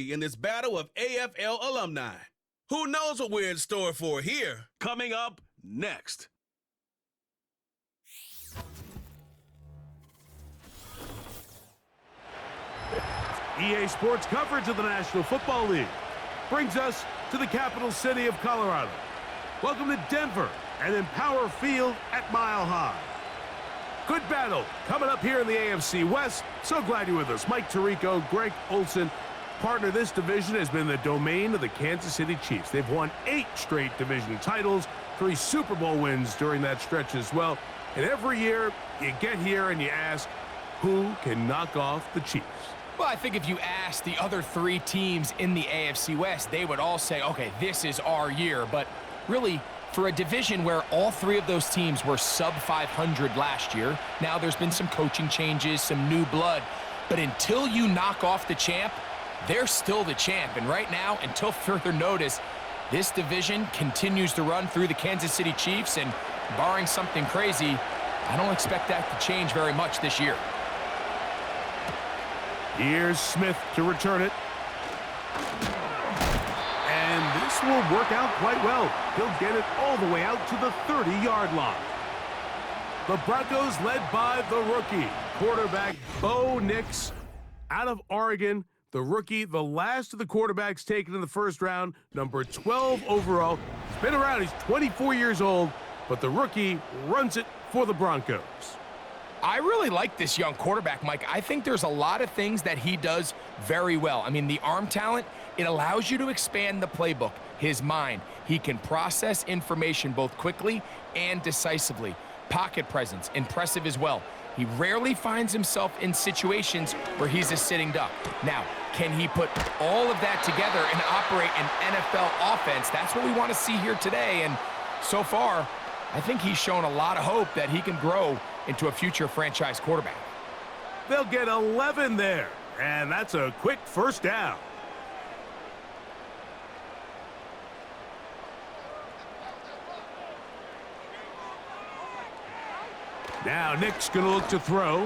early in this battle of AFL alumni. Who knows what we're in store for here? Coming up next. EA Sports coverage of the National Football League brings us to the capital city of Colorado. Welcome to Denver and Empower Field at Mile High. Good battle coming up here in the AFC West. So glad you're with us. Mike Tirico, Greg Olson. Partner, this division has been the domain of the Kansas City Chiefs. They've won 8 straight division titles, 3 Super Bowl wins during that stretch as well. And every year, you get here and you ask, who can knock off the Chiefs? Well, I think if you ask the other 3 teams in the AFC West, they would all say, okay, this is our year. But really, for a division where all 3 of those teams were sub 500 last year, now there's been some coaching changes, some new blood. But until you knock off the champ, they're still the champ. And right now, until further notice, this division continues to run through the Kansas City Chiefs. And barring something crazy, I don't expect that to change very much this year. Here's Smith to return it. And this will work out quite well. He'll get it all the way out to the 30-yard line. The Broncos led by the rookie, quarterback Bo Nix out of Oregon. The rookie, the last of the quarterbacks taken in the first round, number 12 overall. He's been around, he's 24 years old, but the rookie runs it for the Broncos. I really like this young quarterback, Mike. I think there's a lot of things that he does very well. I mean, the arm talent, it allows you to expand the playbook, his mind. He can process information both quickly and decisively. Pocket presence, impressive as well. He rarely finds himself in situations where he's a sitting duck. Now, can he put all of that together and operate an NFL offense? That's what we want to see here today. And so far, I think he's shown a lot of hope that he can grow into a future franchise quarterback. They'll get 11 there, and that's a quick first down. Now Nick's going to look to throw.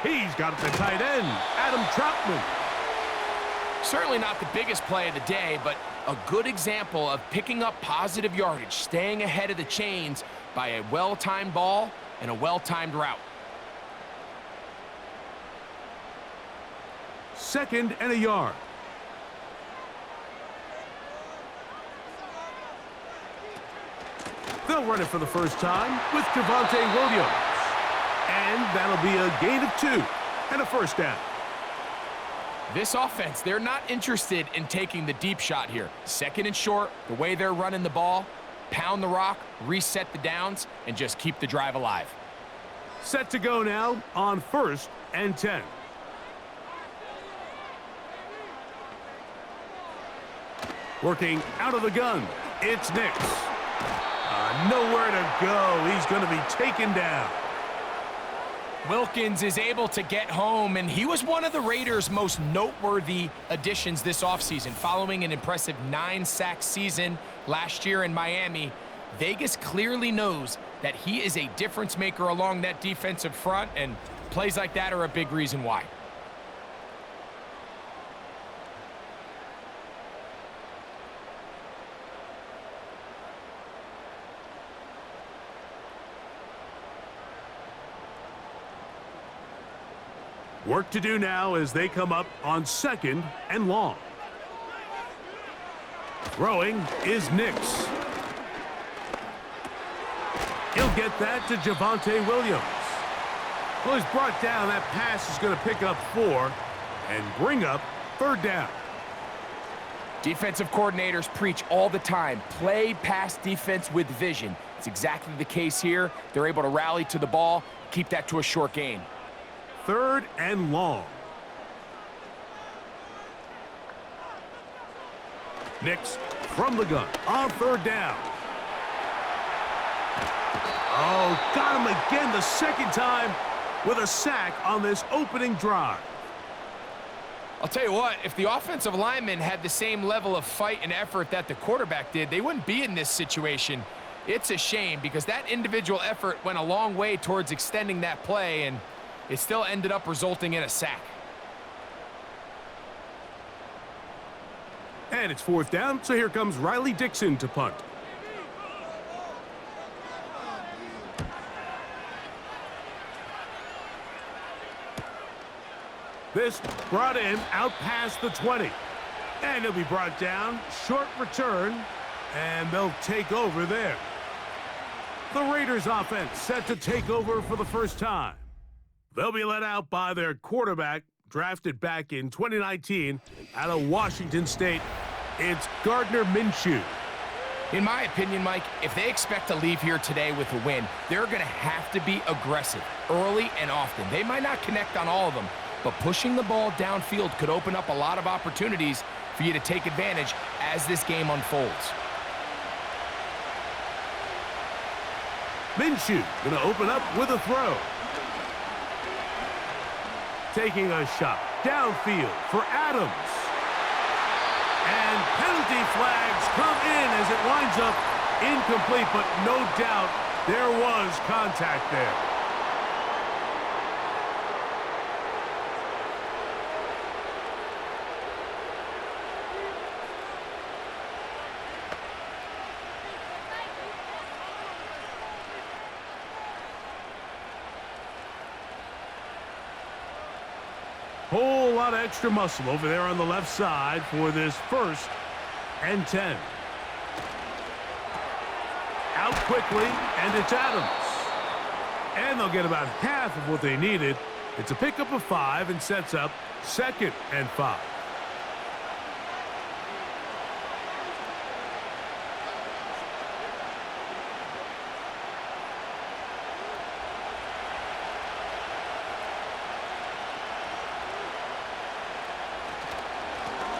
He's got it to tight end, Adam Troutman. Certainly not the biggest play of the day, but a good example of picking up positive yardage, staying ahead of the chains by a well-timed ball and a well-timed route. 2nd and a yard. They'll run it for the first time with Javonte Williams. And that'll be a gain of 2 and a first down. This offense, they're not interested in taking the deep shot here. 2nd and short, the way they're running the ball, pound the rock, reset the downs, and just keep the drive alive. Set to go now on 1st and 10. Working out of the gun, it's Nix. Nowhere to go. He's going to be taken down. Wilkins is able to get home, and he was one of the Raiders' most noteworthy additions this offseason. Following an impressive 9-sack season last year in Miami, Vegas clearly knows that he is a difference maker along that defensive front, and plays like that are a big reason why. Work to do now as they come up on 2nd and long. Throwing is Nix. He'll get that to Javonte Williams. Well, he's brought down. That pass is going to pick up 4 and bring up 3rd down. Defensive coordinators preach all the time, play pass defense with vision. It's exactly the case here. They're able to rally to the ball, keep that to a short gain. 3rd and long. Nix from the gun on 3rd down. Oh, got him again the 2nd time with a sack on this opening drive. I'll tell you what, if the offensive lineman had the same level of fight and effort that the quarterback did, they wouldn't be in this situation. It's a shame because that individual effort went a long way towards extending that play, and it still ended up resulting in a sack. And it's 4th down, so here comes Riley Dixon to punt. This brought in out past the 20. And he'll be brought down. Short return. And they'll take over there. The Raiders offense set to take over for the first time. They'll be led out by their quarterback, drafted back in 2019 out of Washington State. It's Gardner Minshew. In my opinion, Mike, if they expect to leave here today with a win, they're going to have to be aggressive early and often. They might not connect on all of them, but pushing the ball downfield could open up a lot of opportunities for you to take advantage as this game unfolds. Minshew going to open up with a throw. Taking a shot downfield for Adams. And penalty flags come in as it winds up incomplete, but no doubt there was contact there. Whole lot of extra muscle over there on the left side for this 1st and 10. Out quickly, and it's Adams. And they'll get about half of what they needed. It's a pickup of 5 and sets up 2nd and 5.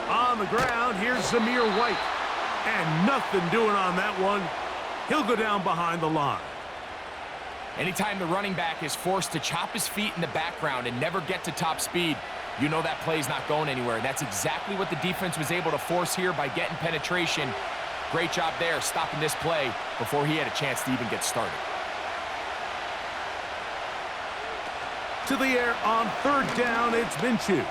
On the ground, here's Zamir White. And nothing doing on that one. He'll go down behind the line. Anytime the running back is forced to chop his feet in the background and never get to top speed, you know that play's not going anywhere. And that's exactly what the defense was able to force here by getting penetration. Great job there, stopping this play before he had a chance to even get started. To the air on 3rd down, it's Minshew.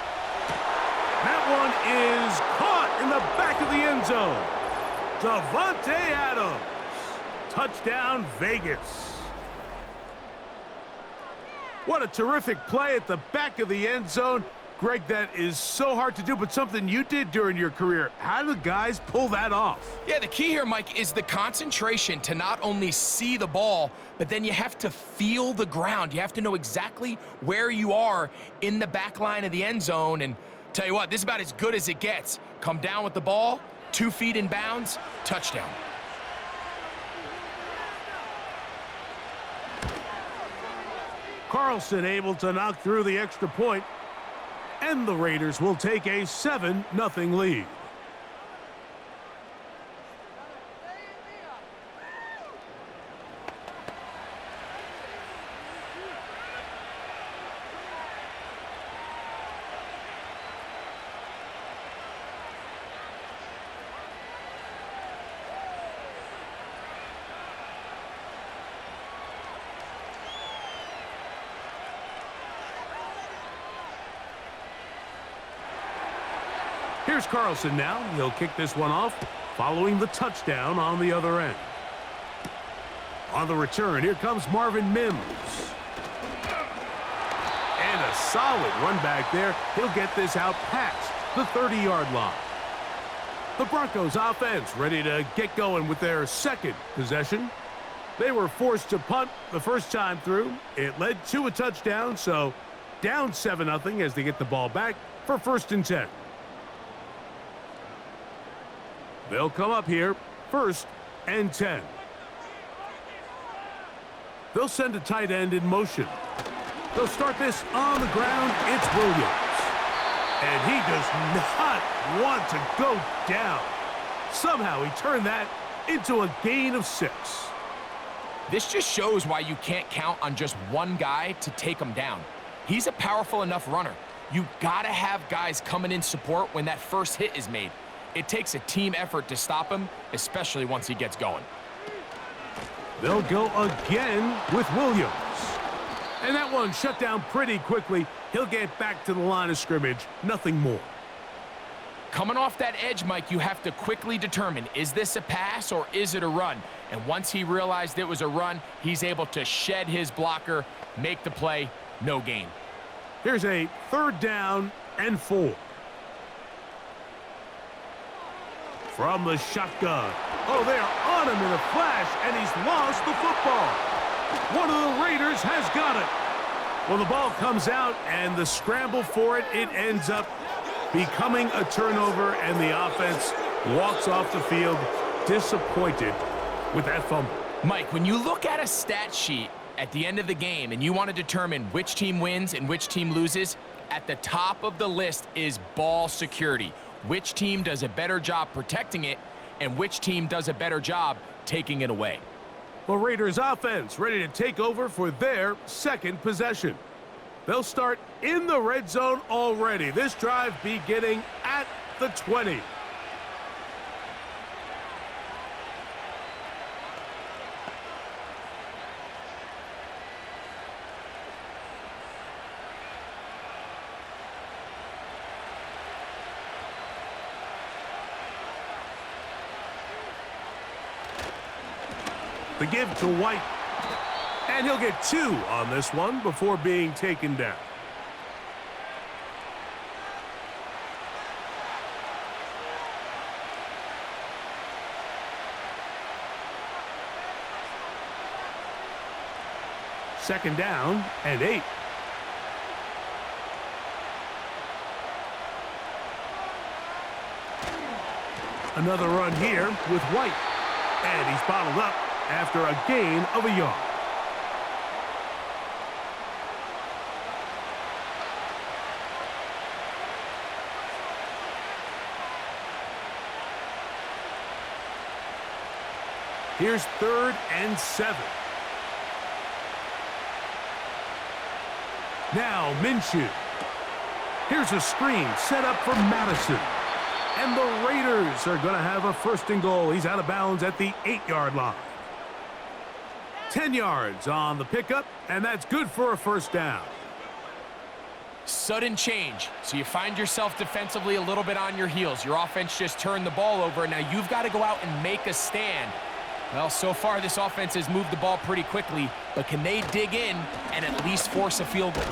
That one is caught in the back of the end zone. Davante Adams. Touchdown, Vegas. What a terrific play at the back of the end zone. Greg, that is so hard to do, but something you did during your career. How do guys pull that off? Yeah, the key here, Mike, is the concentration to not only see the ball, but then you have to feel the ground. You have to know exactly where you are in the back line of the end zone. And tell you what, this is about as good as it gets. Come down with the ball, 2 feet in bounds, touchdown. Carlson able to knock through the extra point, and the Raiders will take a 7-0 lead. Here's Carlson now. He'll kick this one off, following the touchdown on the other end. On the return, here comes Marvin Mims. And a solid run back there. He'll get this out past the 30-yard line. The Broncos offense ready to get going with their 2nd possession. They were forced to punt the first time through. It led to a touchdown, so down 7-0 as they get the ball back for 1st and 10. They'll come up here, 1st and 10. They'll send a tight end in motion. They'll start this on the ground. It's Williams. And he does not want to go down. Somehow he turned that into a gain of 6. This just shows why you can't count on just one guy to take him down. He's a powerful enough runner. You gotta have guys coming in support when that first hit is made. It takes a team effort to stop him, especially once he gets going. They'll go again with Williams. And that one shut down pretty quickly. He'll get back to the line of scrimmage. Nothing more. Coming off that edge, Mike, you have to quickly determine, is this a pass or is it a run? And once he realized it was a run, he's able to shed his blocker, make the play, no gain. Here's a 3rd down and 4. From the shotgun. Oh, they are on him in a flash, and he's lost the football. One of the Raiders has got it. Well, the ball comes out, and the scramble for it, it ends up becoming a turnover, and the offense walks off the field disappointed with that fumble. Mike, when you look at a stat sheet at the end of the game and you want to determine which team wins and which team loses, at the top of the list is ball security. Which team does a better job protecting it and which team does a better job taking it away. Well, Raiders offense ready to take over for their 2nd possession. They'll start in the red zone already. This drive beginning at the 20. The give to White. And he'll get 2 on this one before being taken down. Second down and 8. Another run here with White. And he's bottled up after a gain of a yard. Here's 3rd and 7. Now Minshew. Here's a screen set up for Madison. And the Raiders are going to have a 1st and goal. He's out of bounds at the 8-yard line. 10 yards on the pickup, and that's good for a 1st down. Sudden change. So you find yourself defensively a little bit on your heels. Your offense just turned the ball over, and now you've got to go out and make a stand. Well, so far this offense has moved the ball pretty quickly, but can they dig in and at least force a field goal?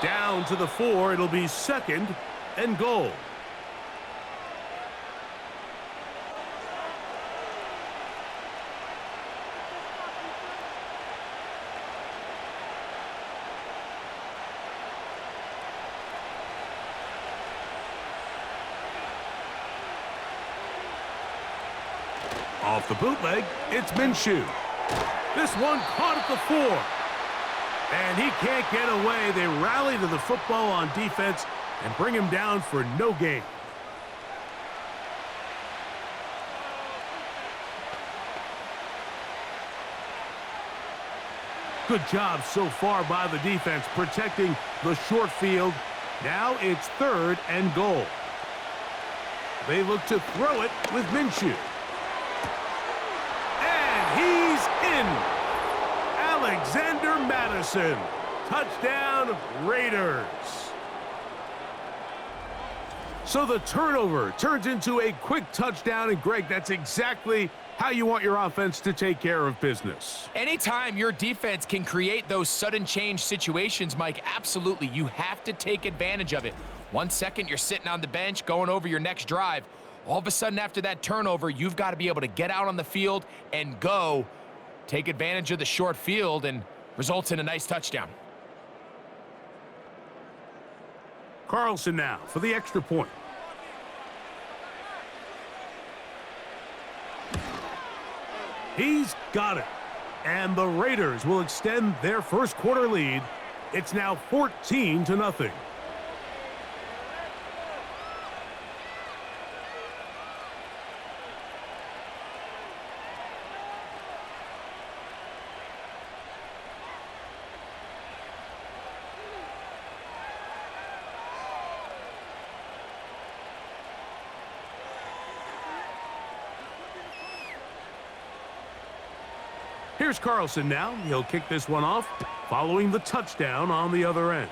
Down to the 4, it'll be 2nd and goal. Off the bootleg, it's Minshew. This one caught at the 4. And he can't get away. They rally to the football on defense and bring him down for no gain. Good job so far by the defense protecting the short field. Now it's 3rd and goal. They look to throw it with Minshew. He's in. Alexander Madison. Touchdown, Raiders. So the turnover turns into a quick touchdown, and Greg, that's exactly how you want your offense to take care of business. Anytime your defense can create those sudden change situations, Mike, absolutely, you have to take advantage of it. 1 second, you're sitting on the bench going over your next drive. All of a sudden, after that turnover, you've got to be able to get out on the field and go. Take advantage of the short field and results in a nice touchdown. Carlson now for the extra point. He's got it. And the Raiders will extend their 1st quarter lead. It's now 14-0. Here's Carlson now. He'll kick this one off, following the touchdown on the other end.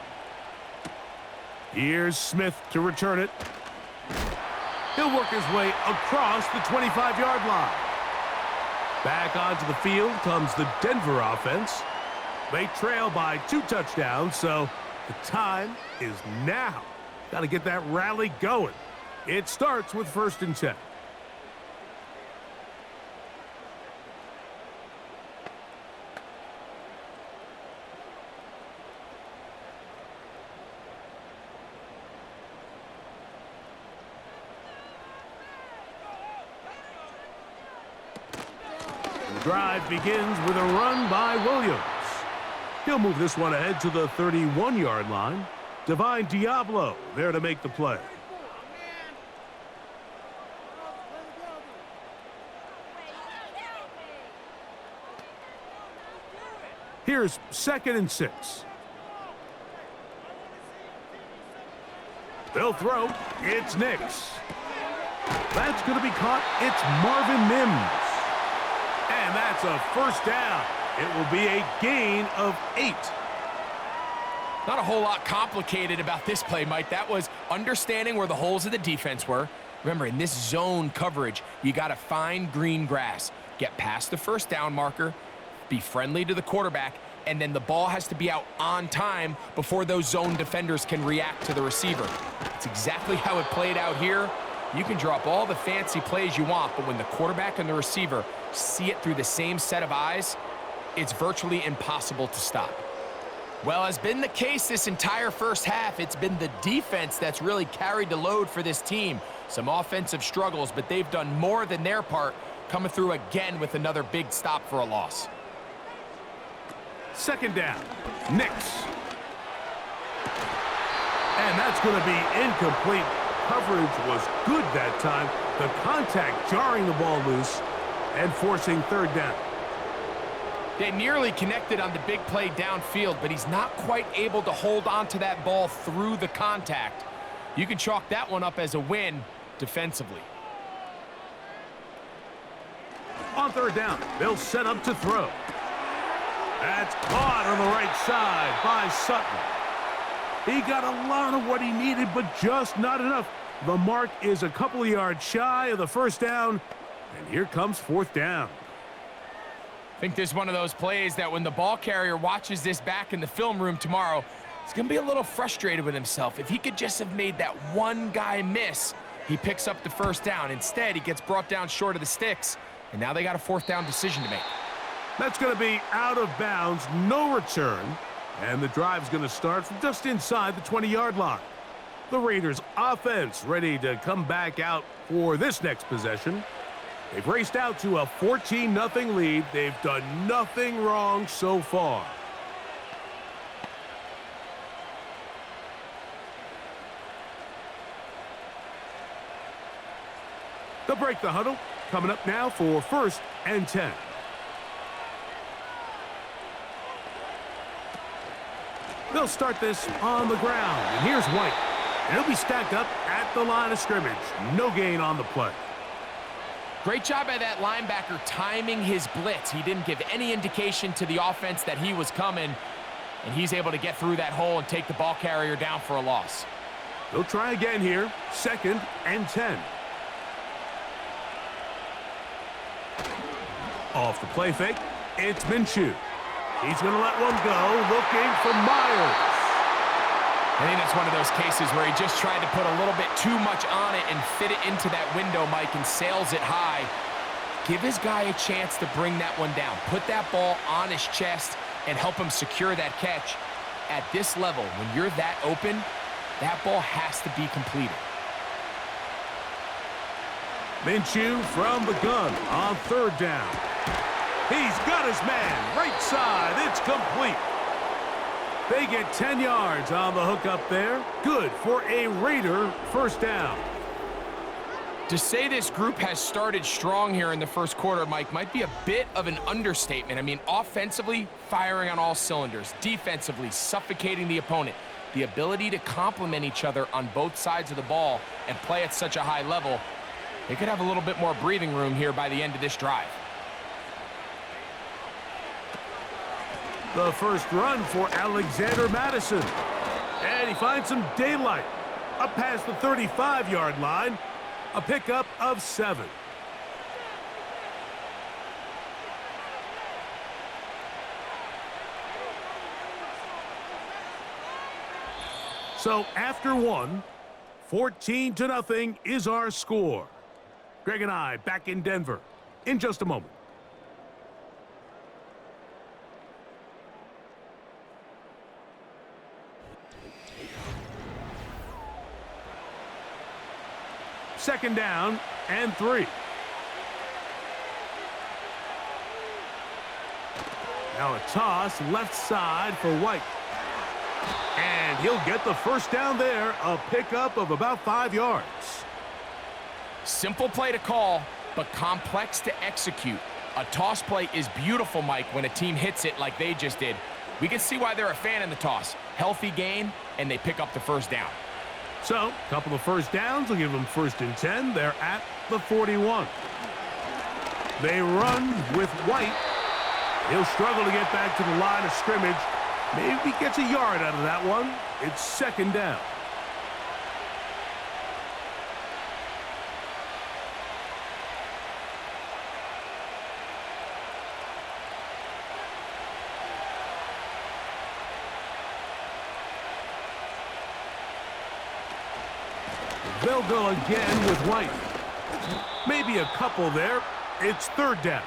Here's Smith to return it. He'll work his way across the 25-yard line. Back onto the field comes the Denver offense. They trail by 2 touchdowns, so the time is now. Got to get that rally going. It starts with 1st and 10. The drive begins with a run by Williams. He'll move this one ahead to the 31-yard line. Divine Diablo there to make the play. Here's 2nd and 6. They'll throw. It's Nix. That's going to be caught. It's Marvin Mims. And that's a 1st down. It will be a gain of 8. Not a whole lot complicated about this play, Mike. That was understanding where the holes of the defense were. Remember, in this zone coverage, you got to find green grass. Get past the 1st down marker, be friendly to the quarterback, and then the ball has to be out on time before those zone defenders can react to the receiver. It's exactly how it played out here. You can drop all the fancy plays you want, but when the quarterback and the receiver see it through the same set of eyes, it's virtually impossible to stop. Well, as been the case this entire first half, it's been the defense that's really carried the load for this team. Some offensive struggles, but they've done more than their part, coming through again with another big stop for a loss. 2nd down. Nix. And that's going to be incomplete. Coverage was good that time. The contact jarring the ball loose and forcing 3rd down. They nearly connected on the big play downfield, but he's not quite able to hold on to that ball through the contact. You can chalk that one up as a win defensively. On 3rd down, they'll set up to throw. That's caught on the right side by Sutton. He got a lot of what he needed, but just not enough. The mark is a couple of yards shy of the 1st down, and here comes 4th down. I think this is one of those plays that when the ball carrier watches this back in the film room tomorrow, he's going to be a little frustrated with himself. If he could just have made that one guy miss, he picks up the 1st down. Instead, he gets brought down short of the sticks, and now they got a 4th down decision to make. That's going to be out of bounds, no return, and the drive's going to start from just inside the 20-yard line. The Raiders offense ready to come back out for this next possession. They've raced out to a 14-0 lead. They've done nothing wrong so far. They'll break the huddle. Coming up now for 1st and 10. They'll start this on the ground. And here's White. And he'll be stacked up at the line of scrimmage. No gain on the play. Great job by that linebacker timing his blitz. He didn't give any indication to the offense that he was coming, and he's able to get through that hole and take the ball carrier down for a loss. They'll try again here. 2nd and 10. Off the play fake, it's Minshew. He's going to let one go, looking for Myers. I think that's one of those cases where he just tried to put a little bit too much on it and fit it into that window, Mike, and sails it high. Give his guy a chance to bring that one down. Put that ball on his chest and help him secure that catch. At this level, when you're that open, that ball has to be completed. Minshew from the gun on 3rd down. He's got his man, right side, it's complete. They get 10 yards on the hook up there. Good for a Raider 1st down. To say this group has started strong here in the first quarter, Mike, might be a bit of an understatement. I mean, offensively, firing on all cylinders. Defensively, suffocating the opponent. The ability to complement each other on both sides of the ball and play at such a high level, they could have a little bit more breathing room here by the end of this drive. The first run for Alexander Madison. And he finds some daylight. Up past the 35-yard line, a pickup of 7. So after 1, 14-0 is our score. Greg and I back in Denver in just a moment. Second down and 3. Now a toss left side for White. And he'll get the first down there, a pickup of about 5 yards. Simple play to call, but complex to execute. A toss play is beautiful, Mike, when a team hits it like they just did. We can see why they're a fan in the toss. Healthy gain, and they pick up the first down. So, a couple of first downs will give them 1st and 10. They're at the 41. They run with White. He'll struggle to get back to the line of scrimmage. Maybe gets a yard out of that one. It's 2nd down. They'll go again with White. Maybe a couple there. It's 3rd down.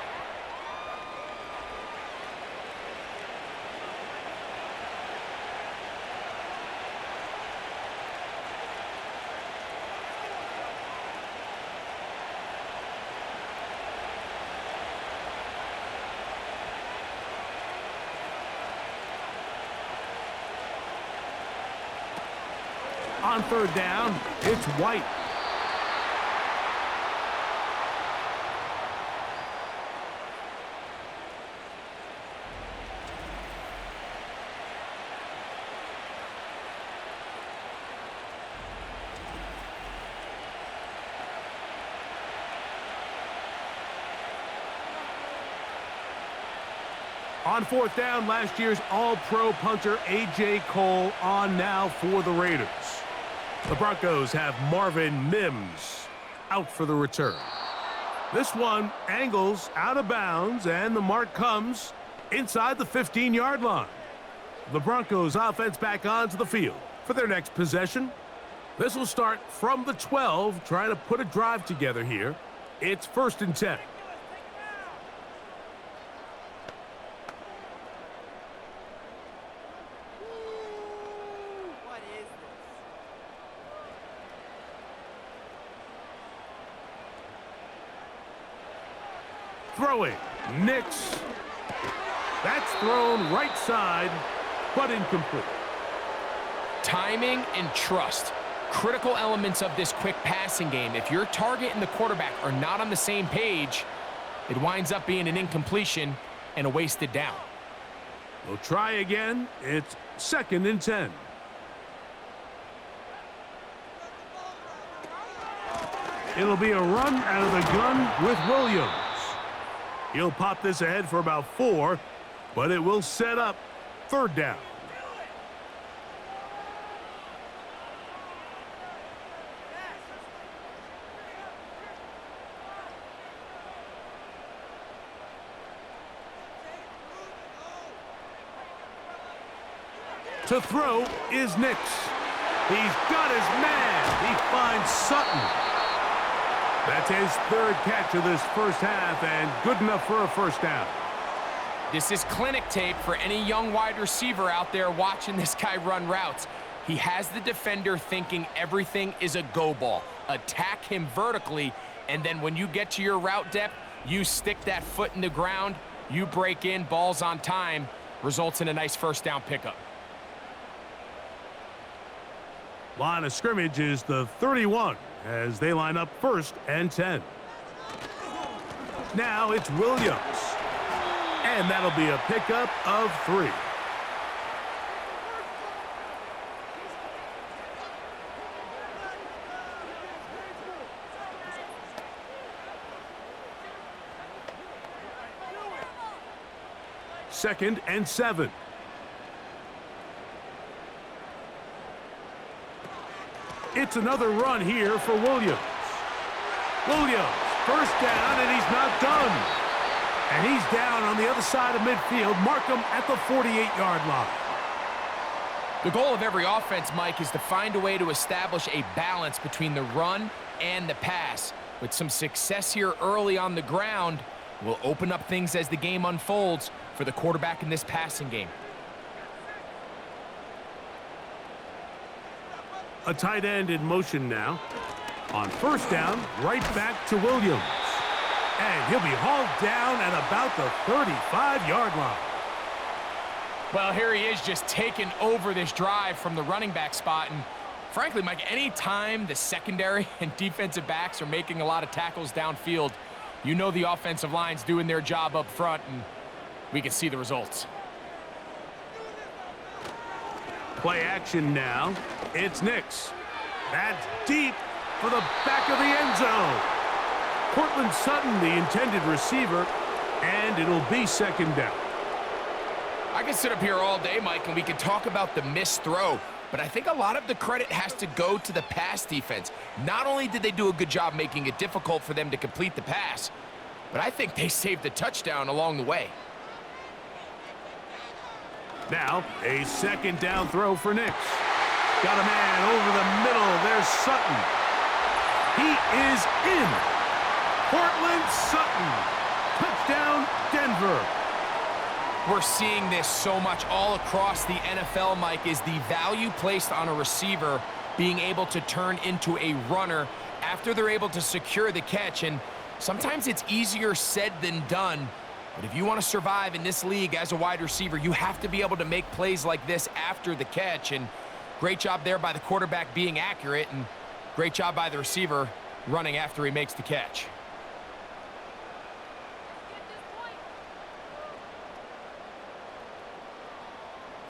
On 3rd down, it's White. On 4th down, last year's All-Pro punter A.J. Cole on now for the Raiders. The Broncos have Marvin Mims out for the return. This one angles out of bounds, and the mark comes inside the 15-yard line. The Broncos offense back onto the field for their next possession. This will start from the 12, trying to put a drive together here. It's 1st and 10. Throwing, Nix. That's thrown right side, but incomplete. Timing and trust, critical elements of this quick passing game. If your target and the quarterback are not on the same page, it winds up being an incompletion and a wasted down. We'll try again. It's 2nd and 10. It'll be a run out of the gun with Williams. He'll pop this ahead for about 4, but it will set up 3rd down. To throw is Nix. He's got his man. He finds Sutton. That's his 3rd catch of this first half, and good enough for a first down. This is clinic tape for any young wide receiver out there watching this guy run routes. He has the defender thinking everything is a go ball. Attack him vertically, and then when you get to your route depth, you stick that foot in the ground, you break in, ball's on time, results in a nice first down pickup. Line of scrimmage is the 31 as they line up 1st and 10. Now it's Williams. And that'll be a pickup of 3. Second and 7. It's another run here for Williams. Williams, first down, and he's not done. And he's down on the other side of midfield. Mark him at the 48-yard line. The goal of every offense, Mike, is to find a way to establish a balance between the run and the pass. With some success here early on the ground, will open up things as the game unfolds for the quarterback in this passing game. A tight end in motion now. On first down, right back to Williams. And he'll be hauled down at about the 35-yard line. Well, here he is just taking over this drive from the running back spot. And frankly, Mike, any time the secondary and defensive backs are making a lot of tackles downfield, you know the offensive line's doing their job up front, and we can see the results. Play action now. It's Nix. That's deep for the back of the end zone. Cortland Sutton, the intended receiver, and it'll be second down. I can sit up here all day, Mike, and we can talk about the missed throw, but I think a lot of the credit has to go to the pass defense. Not only did they do a good job making it difficult for them to complete the pass, but I think they saved the touchdown along the way. Now, a second down throw for Nix. Got a man over the middle. There's Sutton. He is in. Cortland Sutton. Touchdown, Denver. We're seeing this so much all across the NFL, Mike, is the value placed on a receiver being able to turn into a runner after they're able to secure the catch. And sometimes it's easier said than done. But if you want to survive in this league as a wide receiver, you have to be able to make plays like this after the catch. And great job there by the quarterback being accurate, and great job by the receiver running after he makes the catch.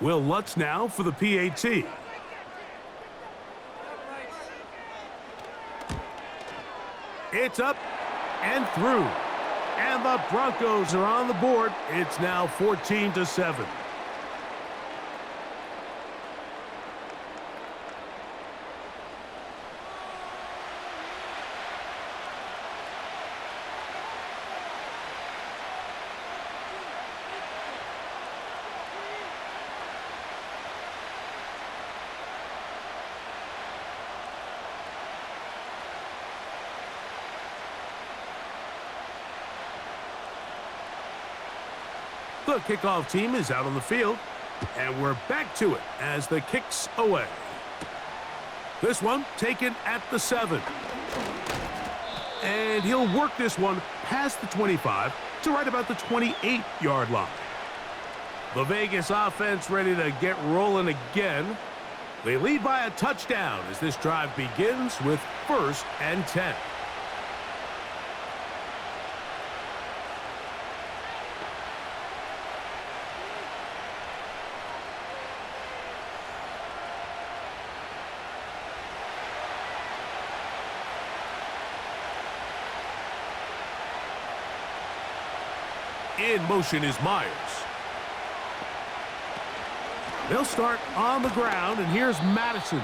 Will Lutz now for the PAT. It's up and through. And the Broncos are on the board. It's now 14-7. The kickoff team is out on the field, and we're back to it as the kick's away. This one taken at the 7. And he'll work this one past the 25 to right about the 28-yard line. The Vegas offense ready to get rolling again. They lead by a touchdown as this drive begins with 1st and 10. In motion is Myers. They'll start on the ground, and here's Madison.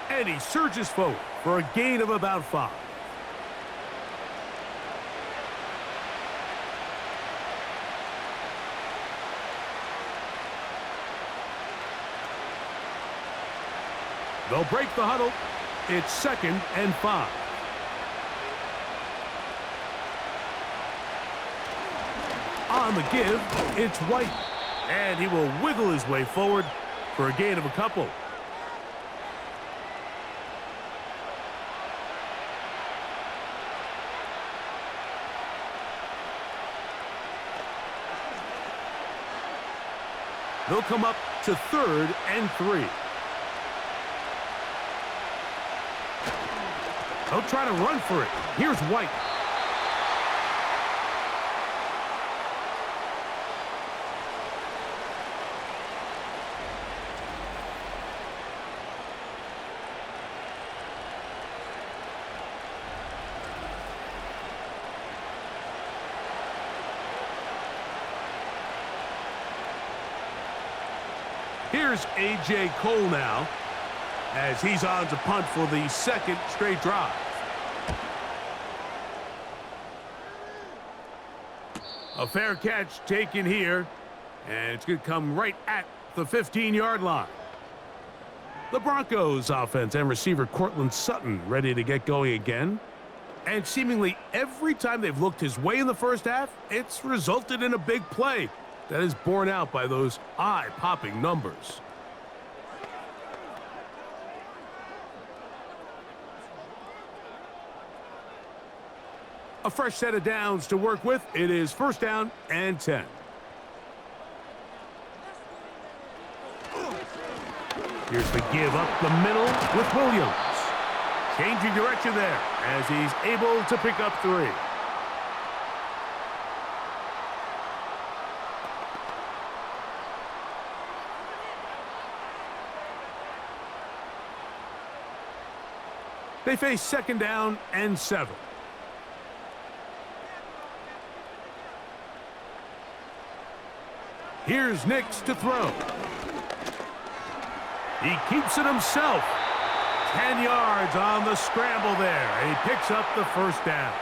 And he surges forward for a gain of about 5. They'll break the huddle. It's 2nd and 5. On the give, it's White. And he will wiggle his way forward for a gain of a couple. They'll come up to 3rd and 3. They'll try to run for it. Here's White. Here's A.J. Cole now. as he's on to punt for the second straight drive. A fair catch taken here, and it's going to come right at the 15-yard line. The Broncos offense and receiver Cortland Sutton ready to get going again. And seemingly every time they've looked his way in the first half, it's resulted in a big play that is borne out by those eye-popping numbers. A fresh set of downs to work with. It is first down and 10. Here's the give up the middle with Williams. Changing direction there as he's able to pick up 3. They face second down and 7. Here's Nix to throw. He keeps it himself. 10 yards on the scramble there. And he picks up the first down.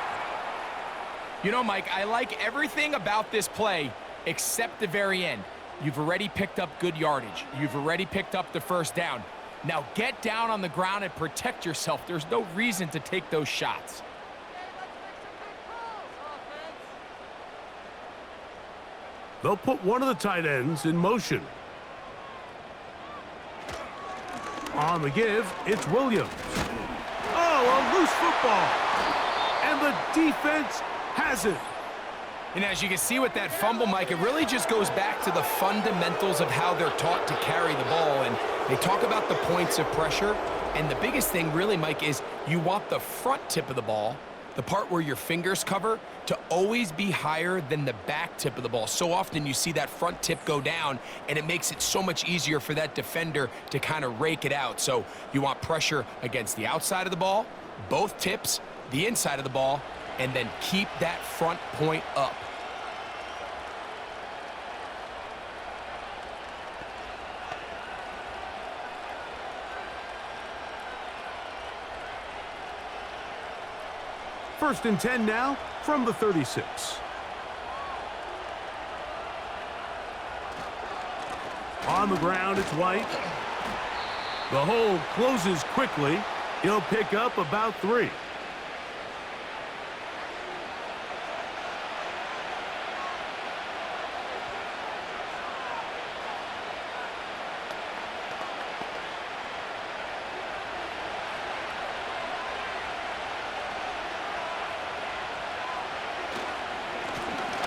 You know, Mike, I like everything about this play except the very end. You've already picked up good yardage. You've already picked up the first down. Now get down on the ground and protect yourself. There's no reason to take those shots. They'll put one of the tight ends in motion. On the give, it's Williams. Oh, a loose football. And the defense has it. And as you can see with that fumble, Mike, it really just goes back to the fundamentals of how they're taught to carry the ball. And they talk about the points of pressure. And the biggest thing really, Mike, is you want the front tip of the ball, the part where your fingers cover, to always be higher than the back tip of the ball. So often you see that front tip go down, and it makes it so much easier for that defender to kind of rake it out. So you want pressure against the outside of the ball, both tips, the inside of the ball, and then keep that front point up. First and 10 now from the 36. On the ground, it's White. The hole closes quickly. He'll pick up about 3.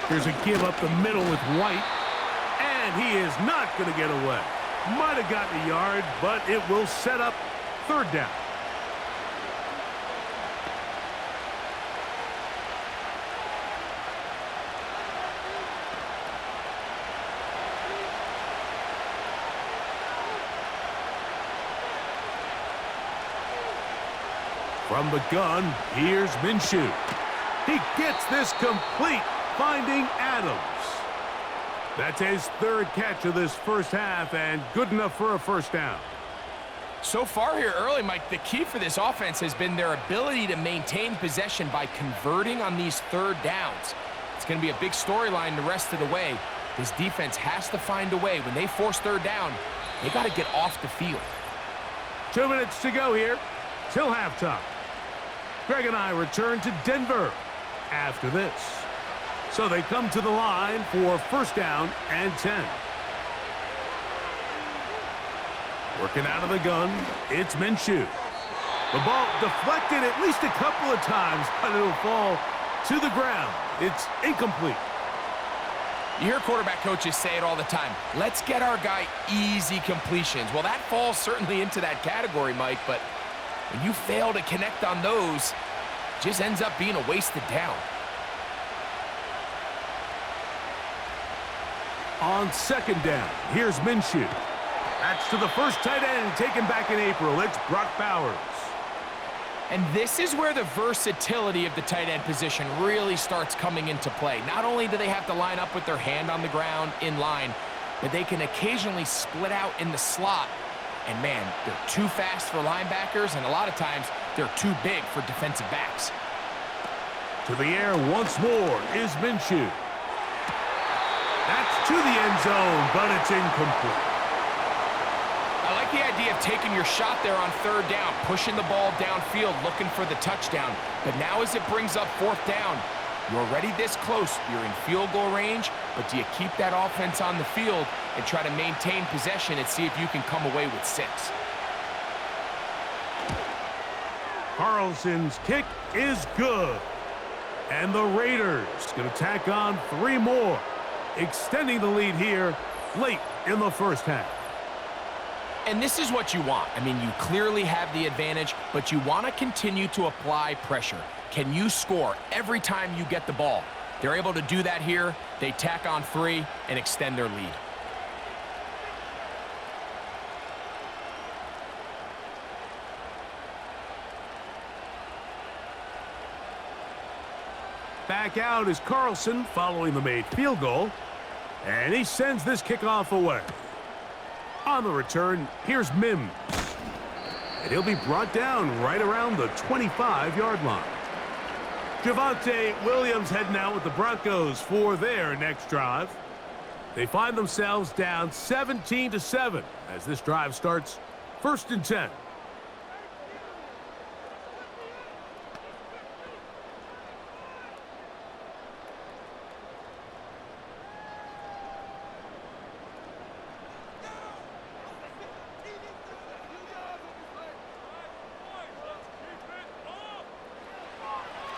Here's a give up the middle with White, and he is not going to get away. Might have gotten a yard, but it will set up third down. From the gun, here's Minshew. He gets this complete, finding Adams. That's his third catch of this first half, and good enough for a first down. So far here early, Mike, the key for this offense has been their ability to maintain possession by converting on these third downs. It's going to be a big storyline the rest of the way. This defense has to find a way. When they force third down, they got to get off the field. 2 minutes to go here till halftime. Greg and I return to Denver after this. So they come to the line for first down and 10. Working out of the gun, it's Minshew. The ball deflected at least a couple of times, but it'll fall to the ground. It's incomplete. You hear quarterback coaches say it all the time. Let's get our guy easy completions. Well, that falls certainly into that category, Mike, but when you fail to connect on those, it just ends up being a wasted down. On second down, here's Minshew. That's to the first tight end taken back in April. It's Brock Bowers. And this is where the versatility of the tight end position really starts coming into play. Not only do they have to line up with their hand on the ground in line, but they can occasionally split out in the slot And man, they're too fast for linebackers, and a lot of times they're too big for defensive backs. To the air once more is Minshew. That's to the end zone, but it's incomplete. I like the idea of taking your shot there on third down, pushing the ball downfield, looking for the touchdown. But now as it brings up fourth down, you're already this close. You're in field goal range, but do you keep that offense on the field and try to maintain possession and see if you can come away with 6? Carlson's kick is good. And the Raiders going to tack on 3 more, extending the lead here late in the first half. And this is what you want. I mean, you clearly have the advantage, but you want to continue to apply pressure. Can you score every time you get the ball? They're able to do that here. They tack on 3 and extend their lead. Back out is Carlson following the made field goal. And he sends this kickoff away. On the return, here's Mims. And he'll be brought down right around the 25-yard line. Javonte Williams heading out with the Broncos for their next drive. They find themselves down 17-7 as this drive starts 1st and 10.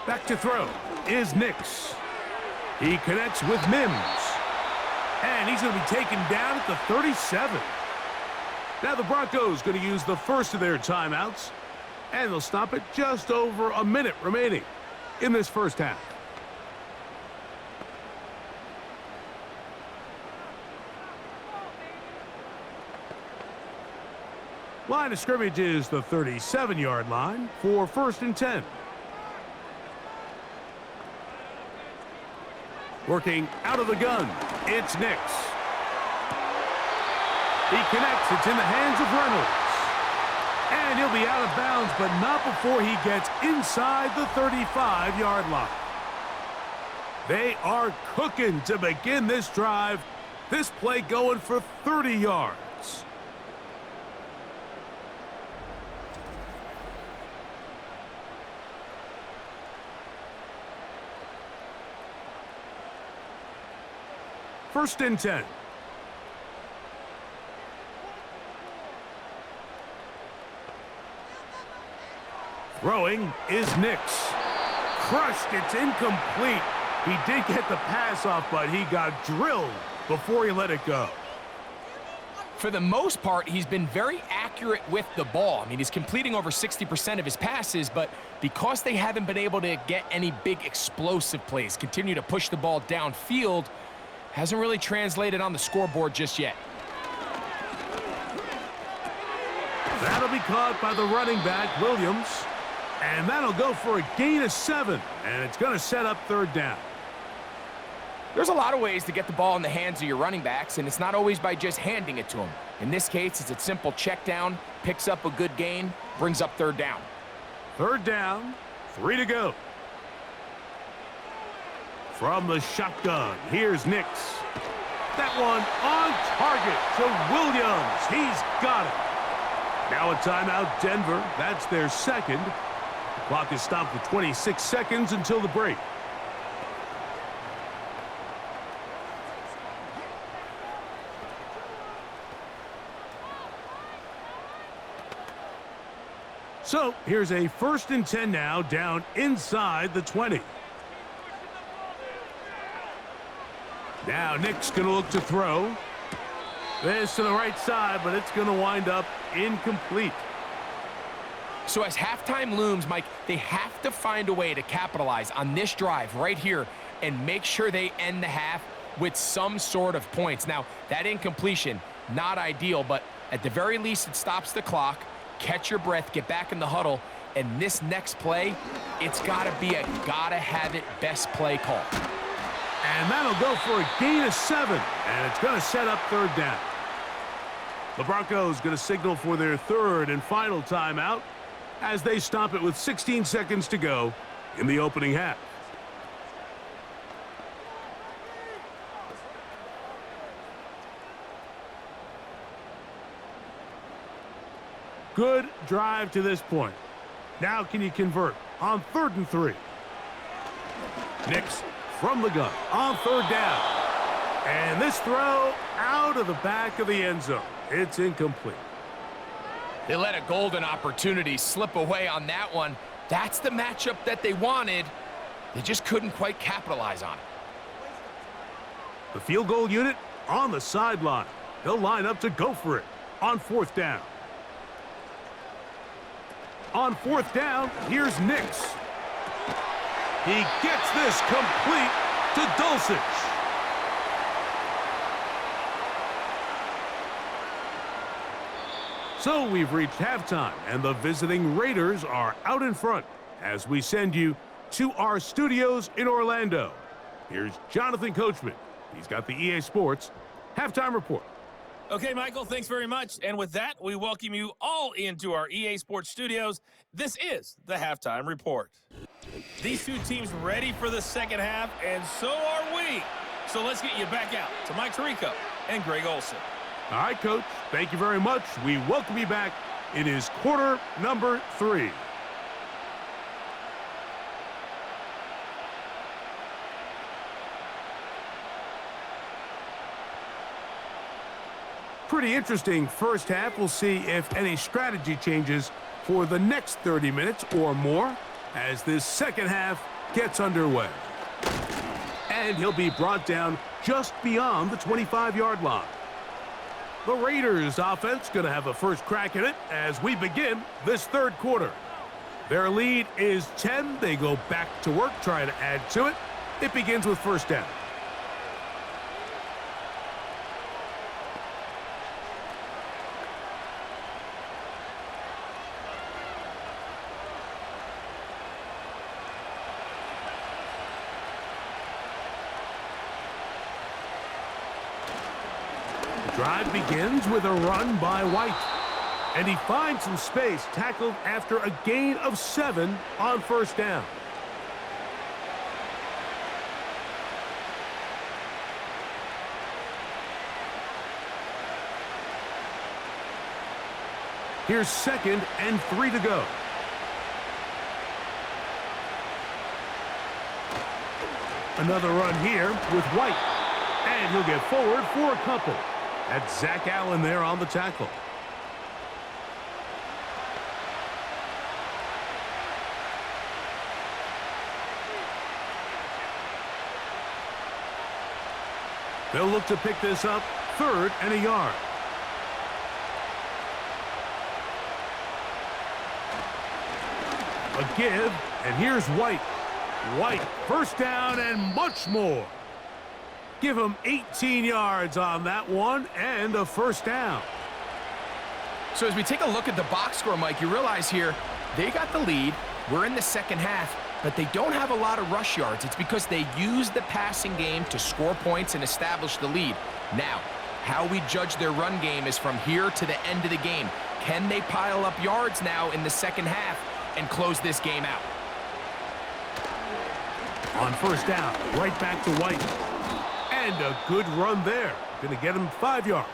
Back to throw is Nix. He connects with Mims. And he's going to be taken down at the 37. Now the Broncos going to use the first of their timeouts. And they'll stop it just over a minute remaining in this first half. Line of scrimmage is the 37-yard line for 1st and 10. Working out of the gun, it's Nix. He connects, it's in the hands of Reynolds. And he'll be out of bounds, but not before he gets inside the 35-yard line. They are cooking to begin this drive. This play going for 30 yards. First and 10. Throwing is Nix. Crushed, it's incomplete. He did get the pass off, but he got drilled before he let it go. For the most part, he's been very accurate with the ball. I mean, he's completing over 60% of his passes, but because they haven't been able to get any big explosive plays, continue to push the ball downfield, hasn't really translated on the scoreboard just yet. That'll be caught by the running back, Williams. And that'll go for a gain of 7. And it's going to set up 3rd down. There's a lot of ways to get the ball in the hands of your running backs, and it's not always by just handing it to them. In this case, it's a simple check down, picks up a good gain, brings up 3rd down. 3rd down, 3 to go. From the shotgun, here's Nix. That one on target to Williams. He's got it. Now a timeout, Denver. That's their second. The clock is stopped with 26 seconds until the break. So here's a 1st and 10 now, down inside the 20. Now Nick's going to look to throw. This to the right side, but it's going to wind up incomplete. So as halftime looms, Mike, they have to find a way to capitalize on this drive right here and make sure they end the half with some sort of points. Now, that incompletion, not ideal, but at the very least, it stops the clock. Catch your breath, get back in the huddle, and this next play, it's got to be a gotta-have-it best play call. And that'll go for a gain of 7, and it's going to set up 3rd down. The Broncos going to signal for their third and final timeout as they stop it with 16 seconds to go in the opening half. Good drive to this point. Now can you convert on 3rd and 3? Nix from the gun on 3rd down. And this throw out of the back of the end zone. It's incomplete. They let a golden opportunity slip away on that one. That's the matchup that they wanted. They just couldn't quite capitalize on it. The field goal unit on the sideline. They'll line up to go for it on 4th down. On 4th down, here's Nix. He gets this complete to Dulcich. So we've reached halftime, and the visiting Raiders are out in front as we send you to our studios in Orlando. Here's Jonathan Coachman. He's got the EA Sports Halftime Report. Okay, Michael, thanks very much. And with that, we welcome you all into our EA Sports studios. This is the Halftime Report. These two teams ready for the second half, and so are we. So let's get you back out to Mike Tirico and Greg Olson. All right, Coach. Thank you very much. We welcome you back. It is quarter number 3. Pretty interesting first half. We'll see if any strategy changes for the next 30 minutes or more as this second half gets underway. And he'll be brought down just beyond the 25-yard line. The Raiders offense going to have a first crack at it as we begin this third quarter. Their lead is 10. They go back to work, trying to add to it. It begins with 1st down. Drive begins with a run by White. And he finds some space, tackled after a gain of 7 on 1st down. Here's 2nd and 3 to go. Another run here with White. And he'll get forward for a couple. That's Zach Allen there on the tackle. They'll look to pick this up 3rd and a yard. A give, and here's White. White, 1st down and much more. Give him 18 yards on that one and a 1st down. So as we take a look at the box score, Mike, you realize here they got the lead. We're in the second half, but they don't have a lot of rush yards. It's because they use the passing game to score points and establish the lead. Now, how we judge their run game is from here to the end of the game. Can they pile up yards now in the second half and close this game out? On 1st down, right back to White. And a good run there. Going to get him 5 yards.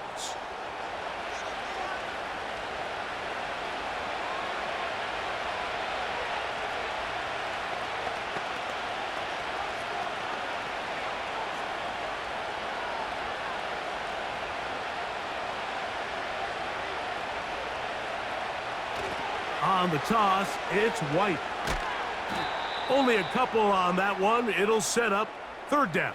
On the toss, it's White. Only a couple on that one. It'll set up 3rd down.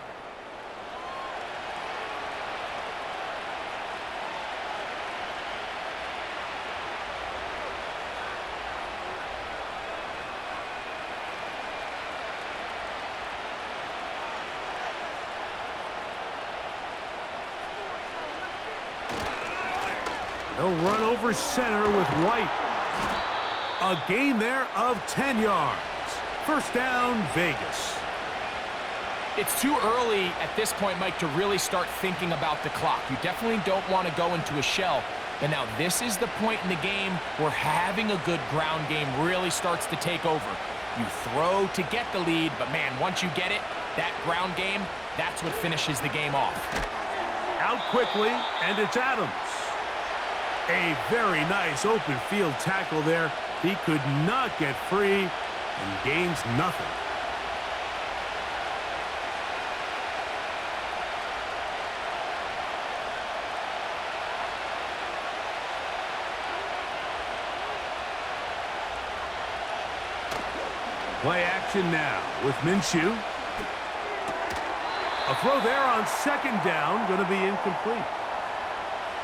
They'll run over center with White. A gain there of 10 yards. 1st down, Vegas. It's too early at this point, Mike, to really start thinking about the clock. You definitely don't want to go into a shell. And now this is the point in the game where having a good ground game really starts to take over. You throw to get the lead, but man, once you get it, that ground game, that's what finishes the game off. Out quickly, and it's Adams. A very nice open field tackle there. He could not get free and gains nothing. Play action now with Minshew. A throw there on second down, going to be incomplete.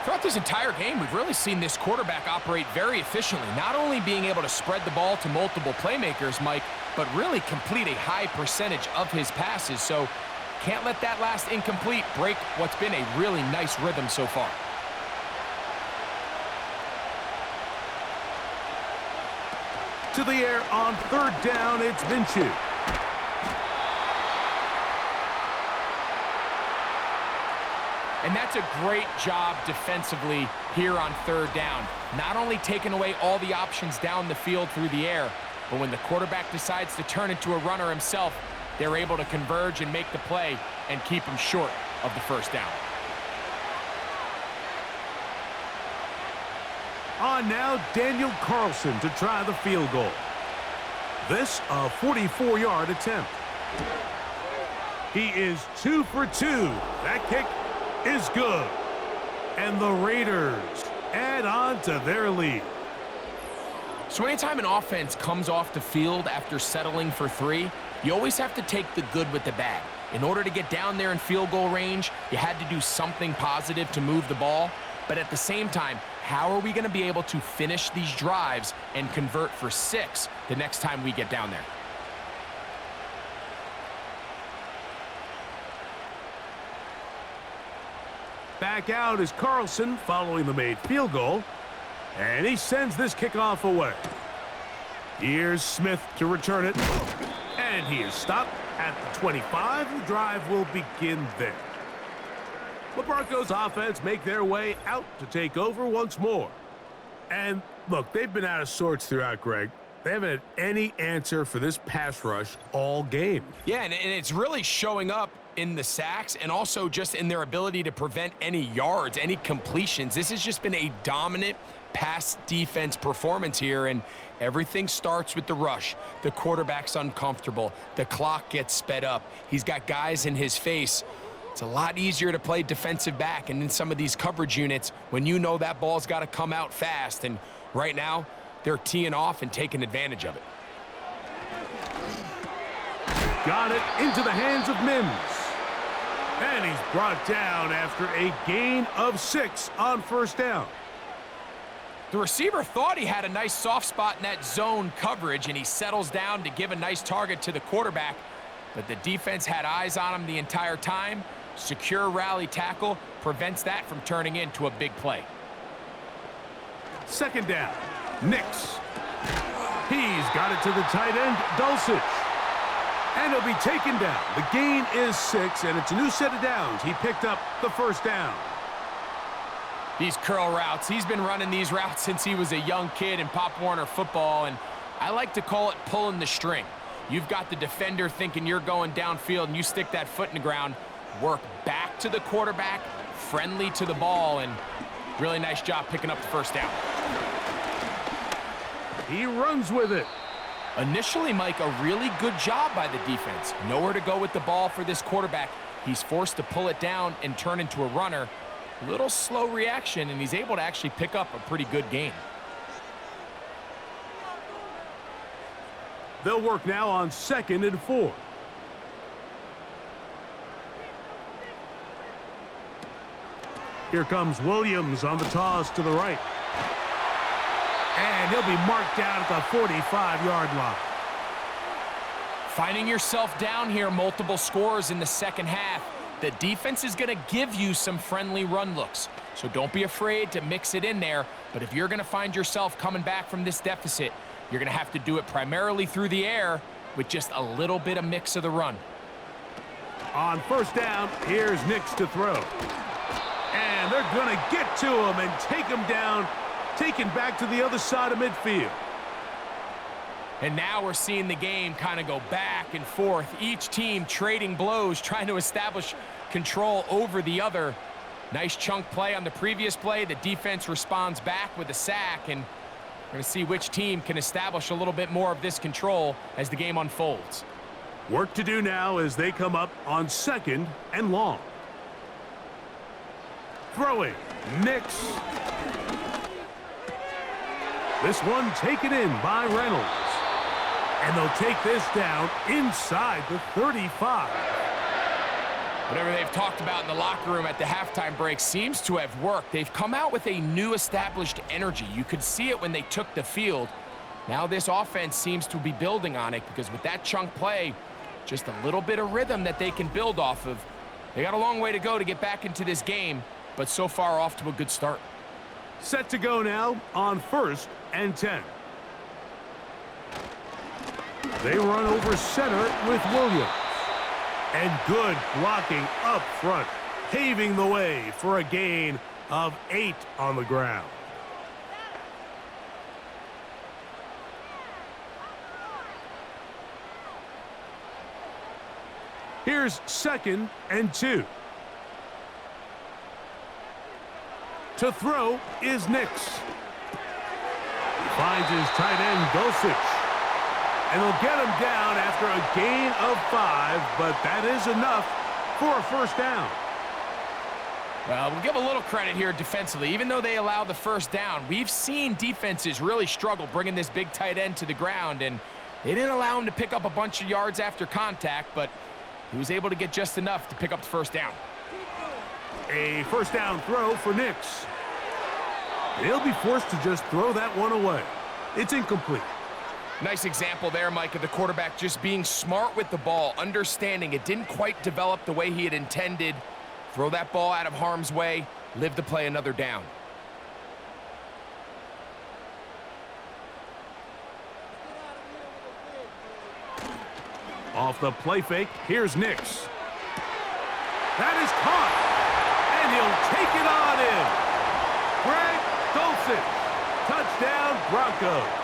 Throughout this entire game, we've really seen this quarterback operate very efficiently, not only being able to spread the ball to multiple playmakers, Mike, but really complete a high percentage of his passes. So can't let that last incomplete break what's been a really nice rhythm so far. To the air on third down, it's Minshew. And that's a great job defensively here on third down. Not only taking away all the options down the field through the air, but when the quarterback decides to turn into a runner himself, they're able to converge and make the play and keep him short of the first down. On now, Daniel Carlson to try the field goal. This a 44-yard attempt. He is 2 for 2. That kick is good. And the Raiders add on to their lead. So anytime an offense comes off the field after settling for 3, you always have to take the good with the bad. In order to get down there in field goal range, you had to do something positive to move the ball. But at the same time, how are we going to be able to finish these drives and convert for 6 the next time we get down there? Back out is Carlson following the made field goal. And he sends this kickoff away. Here's Smith to return it. And he is stopped at the 25. The drive will begin there. The Broncos offense make their way out to take over once more. And look, they've been out of sorts throughout, Greg. They haven't had any answer for this pass rush all game. Yeah, and it's really showing up in the sacks and also just in their ability to prevent any yards, any completions. This has just been a dominant pass defense performance here, and everything starts with the rush. The quarterback's uncomfortable. The clock gets sped up. He's got guys in his face. It's a lot easier to play defensive back and in some of these coverage units when you know that ball's got to come out fast, and right now they're teeing off and taking advantage of it. Got it into the hands of Mims. And he's brought down after a gain of 6 on first down. The receiver thought he had a nice soft spot in that zone coverage, and he settles down to give a nice target to the quarterback. But the defense had eyes on him the entire time. Secure rally tackle prevents that from turning into a big play. Second down, Nix. He's got it to the tight end, Dulcich. And he'll be taken down. The gain is 6, and it's a new set of downs. He picked up the first down. These curl routes, he's been running these routes since he was a young kid in Pop Warner football, and I like to call it pulling the string. You've got the defender thinking you're going downfield, and you stick that foot in the ground, work back to the quarterback, friendly to the ball, and really nice job picking up the first down. He runs with it. Initially, Mike, a really good job by the defense. Nowhere to go with the ball for this quarterback. He's forced to pull it down and turn into a runner. Little slow reaction, and he's able to actually pick up a pretty good gain. They'll work now on 2nd and 4. Here comes Williams on the toss to the right. And he'll be marked down at the 45-yard line. Finding yourself down here, multiple scores in the second half. The defense is going to give you some friendly run looks. So don't be afraid to mix it in there. But if you're going to find yourself coming back from this deficit, you're going to have to do it primarily through the air with just a little bit of mix of the run. On first down, here's Nix to throw. And they're going to get to him and take him down, taken back to the other side of midfield. And now we're seeing the game kind of go back and forth. Each team trading blows, trying to establish control over the other. Nice chunk play on the previous play. The defense responds back with a sack, and we're going to see which team can establish a little bit more of this control as the game unfolds. Work to do now as they come up on 2nd and long. Throwing, Nix. This one taken in by Reynolds. And they'll take this down inside the 35. Whatever they've talked about in the locker room at the halftime break seems to have worked. They've come out with a new established energy. You could see it when they took the field. Now this offense seems to be building on it because with that chunk play, just a little bit of rhythm that they can build off of. They got a long way to go to get back into this game, but so far off to a good start. Set to go now on 1st and 10. They run over center with Williams. And good blocking up front, paving the way for a gain of 8 on the ground. Here's 2nd and 2. To throw is Nix. He finds his tight end, Dulcich. And they'll get him down after a gain of 5, but that is enough for a first down. Well, we'll give a little credit here defensively. Even though they allow the first down, we've seen defenses really struggle bringing this big tight end to the ground, and they didn't allow him to pick up a bunch of yards after contact, but he was able to get just enough to pick up the first down. A first down throw for Nix. They'll be forced to just throw that one away. It's incomplete. Nice example there, Mike, of the quarterback just being smart with the ball, understanding it didn't quite develop the way he had intended. Throw that ball out of harm's way, live to play another down. Off the play fake, here's Nix. That is caught, and he'll take it on in. Greg Dulcich, touchdown Broncos.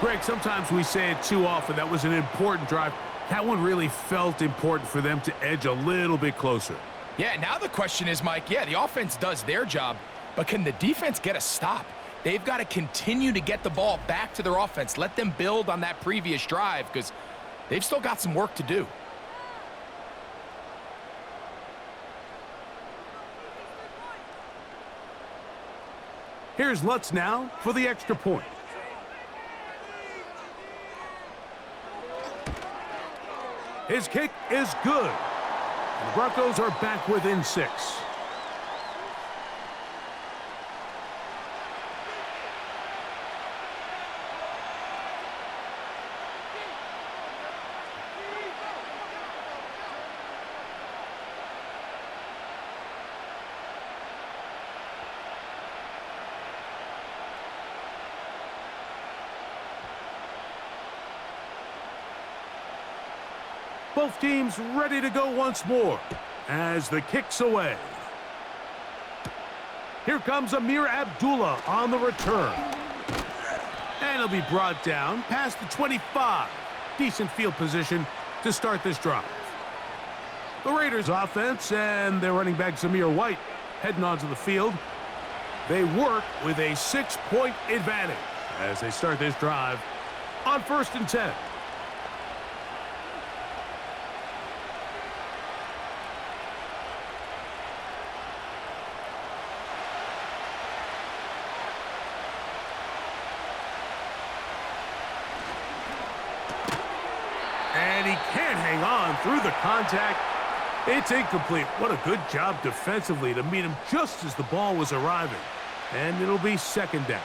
Greg, sometimes we say it too often. That was an important drive. That one really felt important for them to edge a little bit closer. Yeah, now the question is, Mike, yeah, the offense does their job, but can the defense get a stop? They've got to continue to get the ball back to their offense. Let them build on that previous drive because they've still got some work to do. Here's Lutz now for the extra point. His kick is good. And the Broncos are back within 6. Both teams ready to go once more as the kick's away. Here comes Amir Abdullah on the return. And he'll be brought down past the 25. Decent field position to start this drive. The Raiders offense and their running back Zamir White heading onto the field. They work with a 6-point advantage as they start this drive on 1st and 10. And he can't hang on through the contact. It's incomplete. What a good job defensively to meet him just as the ball was arriving. And it'll be 2nd down.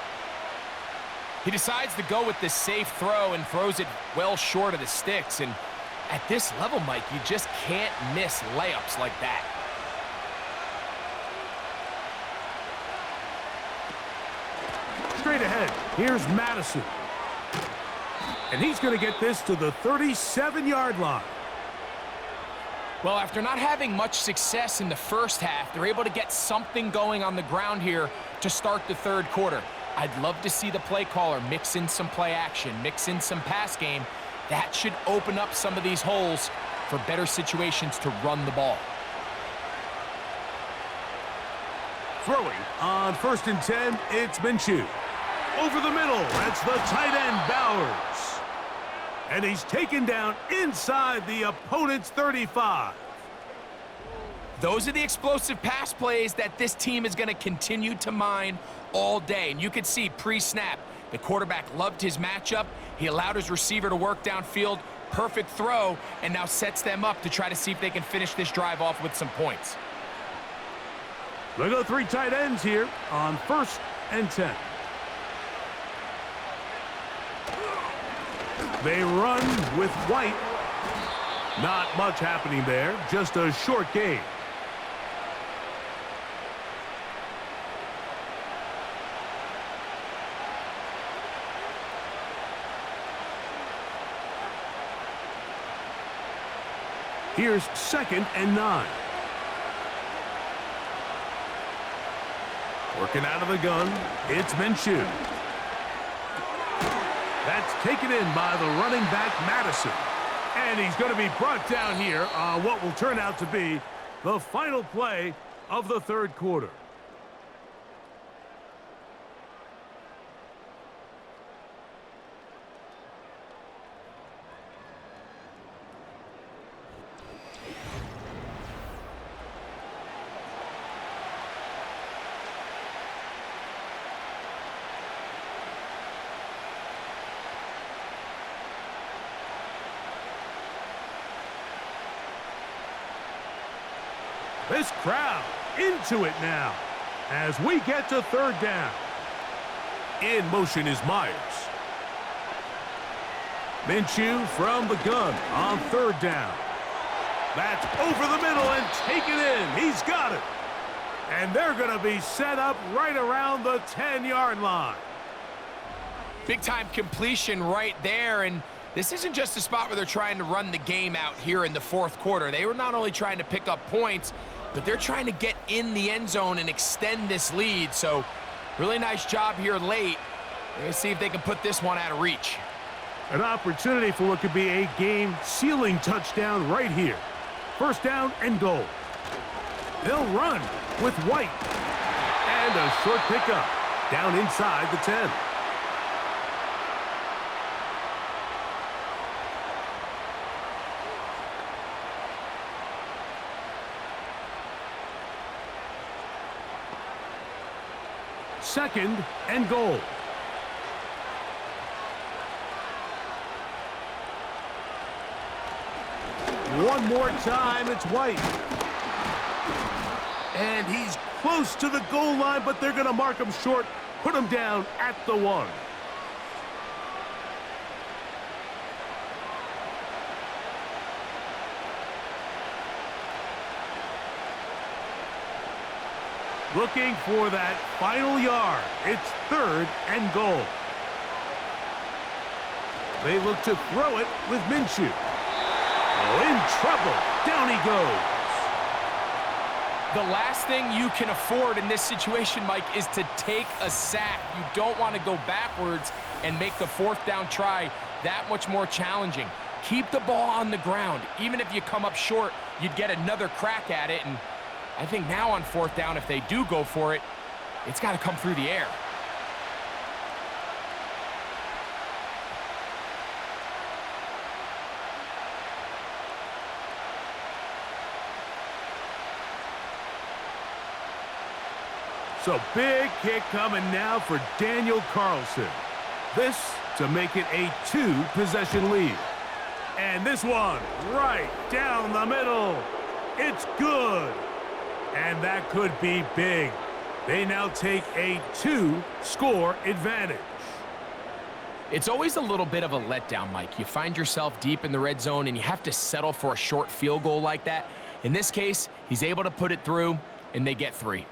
He decides to go with this safe throw and throws it well short of the sticks. And at this level, Mike, you just can't miss layups like that. Straight ahead, here's Madison. And he's going to get this to the 37-yard line. Well, after not having much success in the first half, they're able to get something going on the ground here to start the third quarter. I'd love to see the play caller mix in some play action, mix in some pass game. That should open up some of these holes for better situations to run the ball. Throwing on 1st and 10, it's Minshew. Over the middle, that's the tight end, Bowers. And he's taken down inside the opponent's 35. Those are the explosive pass plays that this team is going to continue to mine all day. And you can see pre-snap, the quarterback loved his matchup. He allowed his receiver to work downfield. Perfect throw, and now sets them up to try to see if they can finish this drive off with some points. They go 3 tight ends here on 1st and 10. They run with White. Not much happening there, just a short game. Here's 2nd and 9. Working out of the gun, it's Minshew. That's taken in by the running back, Madison. And he's going to be brought down here on what will turn out to be the final play of the third quarter. This crowd into it now as we get to 3rd down. In motion is Myers. Minshew from the gun on 3rd down. That's over the middle and taken in. He's got it. And they're going to be set up right around the 10-yard line. Big-time completion right there, and this isn't just a spot where they're trying to run the game out here in the fourth quarter. They were not only trying to pick up points, but they're trying to get in the end zone and extend this lead. So really nice job here late. Let's see if they can put this one out of reach. An opportunity for what could be a game-sealing touchdown right here. 1st down and goal. They'll run with White. And a short pickup down inside the 10. Second and goal. One more time, it's White. And he's close to the goal line, but they're going to mark him short, put him down at the 1. Looking for that final yard. It's 3rd and goal. They look to throw it with Minshew. Oh, in trouble. Down he goes. The last thing you can afford in this situation, Mike, is to take a sack. You don't want to go backwards and make the 4th down try that much more challenging. Keep the ball on the ground. Even if you come up short, you'd get another crack at it. And I think now on 4th down, if they do go for it, it's got to come through the air. So big kick coming now for Daniel Carlson. This to make it a 2-possession lead. And this one right down the middle. It's good. And that could be big. They now take a 2-score advantage. It's always a little bit of a letdown, Mike. You find yourself deep in the red zone and you have to settle for a short field goal like that. In this case, he's able to put it through and they get 3.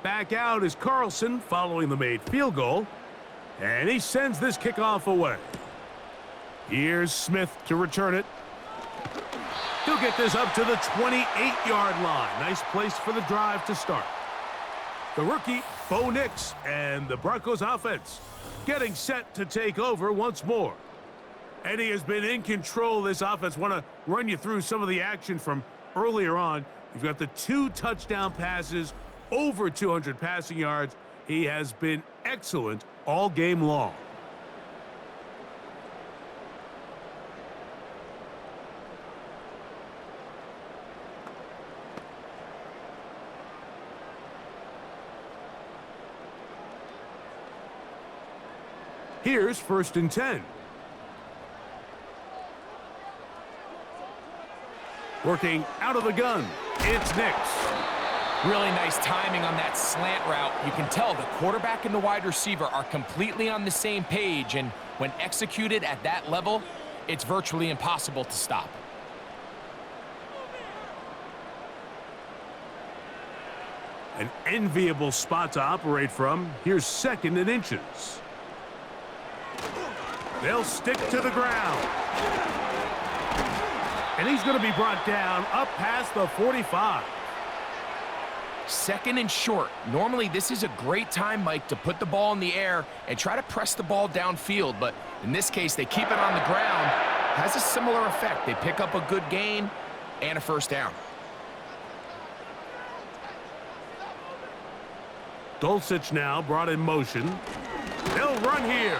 Back out is Carlson following the made field goal. And he sends this kickoff away. Here's Smith to return it. He'll get this up to the 28-yard line. Nice place for the drive to start. The rookie, Bo Nix, and the Broncos offense getting set to take over once more. Eddie has been in control of this offense. Want to run you through some of the action from earlier on. You've got the 2 touchdown passes, over 200 passing yards. He has been excellent all game long. Here's 1st and 10. Working out of the gun, it's Nix. Really nice timing on that slant route. You can tell the quarterback and the wide receiver are completely on the same page, and when executed at that level, it's virtually impossible to stop. An enviable spot to operate from. Here's 2nd and inches. They'll stick to the ground. And he's going to be brought down up past the 45. 2nd and short. Normally, this is a great time, Mike, to put the ball in the air and try to press the ball downfield. But in this case, they keep it on the ground. Has a similar effect. They pick up a good gain and a 1st down. Dulcich now brought in motion. They'll run here.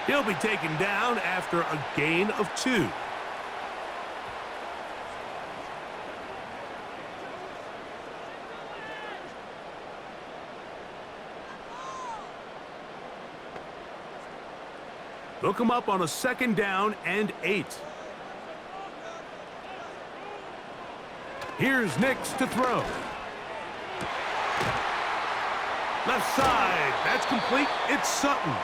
He'll be taken down after a gain of 2. They'll come up on a 2nd down and 8. Here's Nix to throw. Left side, that's complete. It's Sutton.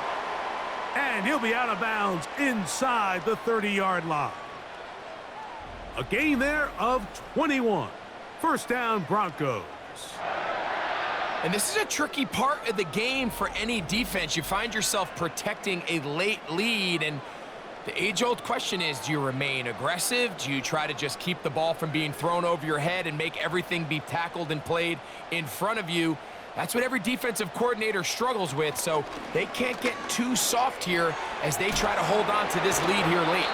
And he'll be out of bounds inside the 30-yard line. A gain there of 21. 1st down, Broncos. And this is a tricky part of the game for any defense. You find yourself protecting a late lead, and the age-old question is, do you remain aggressive? Do you try to just keep the ball from being thrown over your head and make everything be tackled and played in front of you? That's what every defensive coordinator struggles with, so they can't get too soft here as they try to hold on to this lead here late.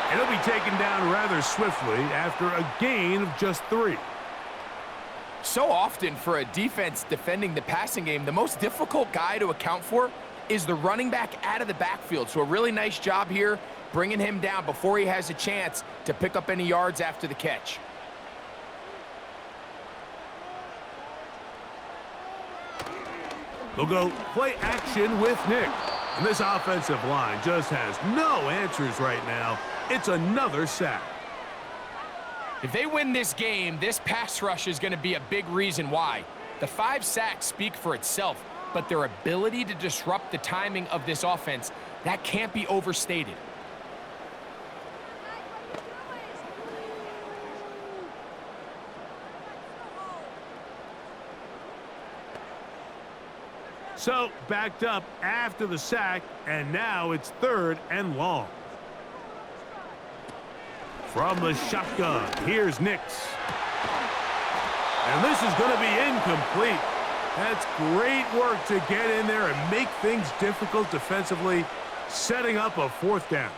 And he'll be taken down rather swiftly after a gain of just 3. So often for a defense defending the passing game, the most difficult guy to account for is the running back out of the backfield. So a really nice job here bringing him down before he has a chance to pick up any yards after the catch. They'll go play action with Nick. And this offensive line just has no answers right now. It's another sack. If they win this game, this pass rush is going to be a big reason why. The 5 sacks speak for itself, but their ability to disrupt the timing of this offense, that can't be overstated. So backed up after the sack, and now it's 3rd and long. From the shotgun, here's Nix. And this is going to be incomplete. That's great work to get in there and make things difficult defensively, setting up a 4th down.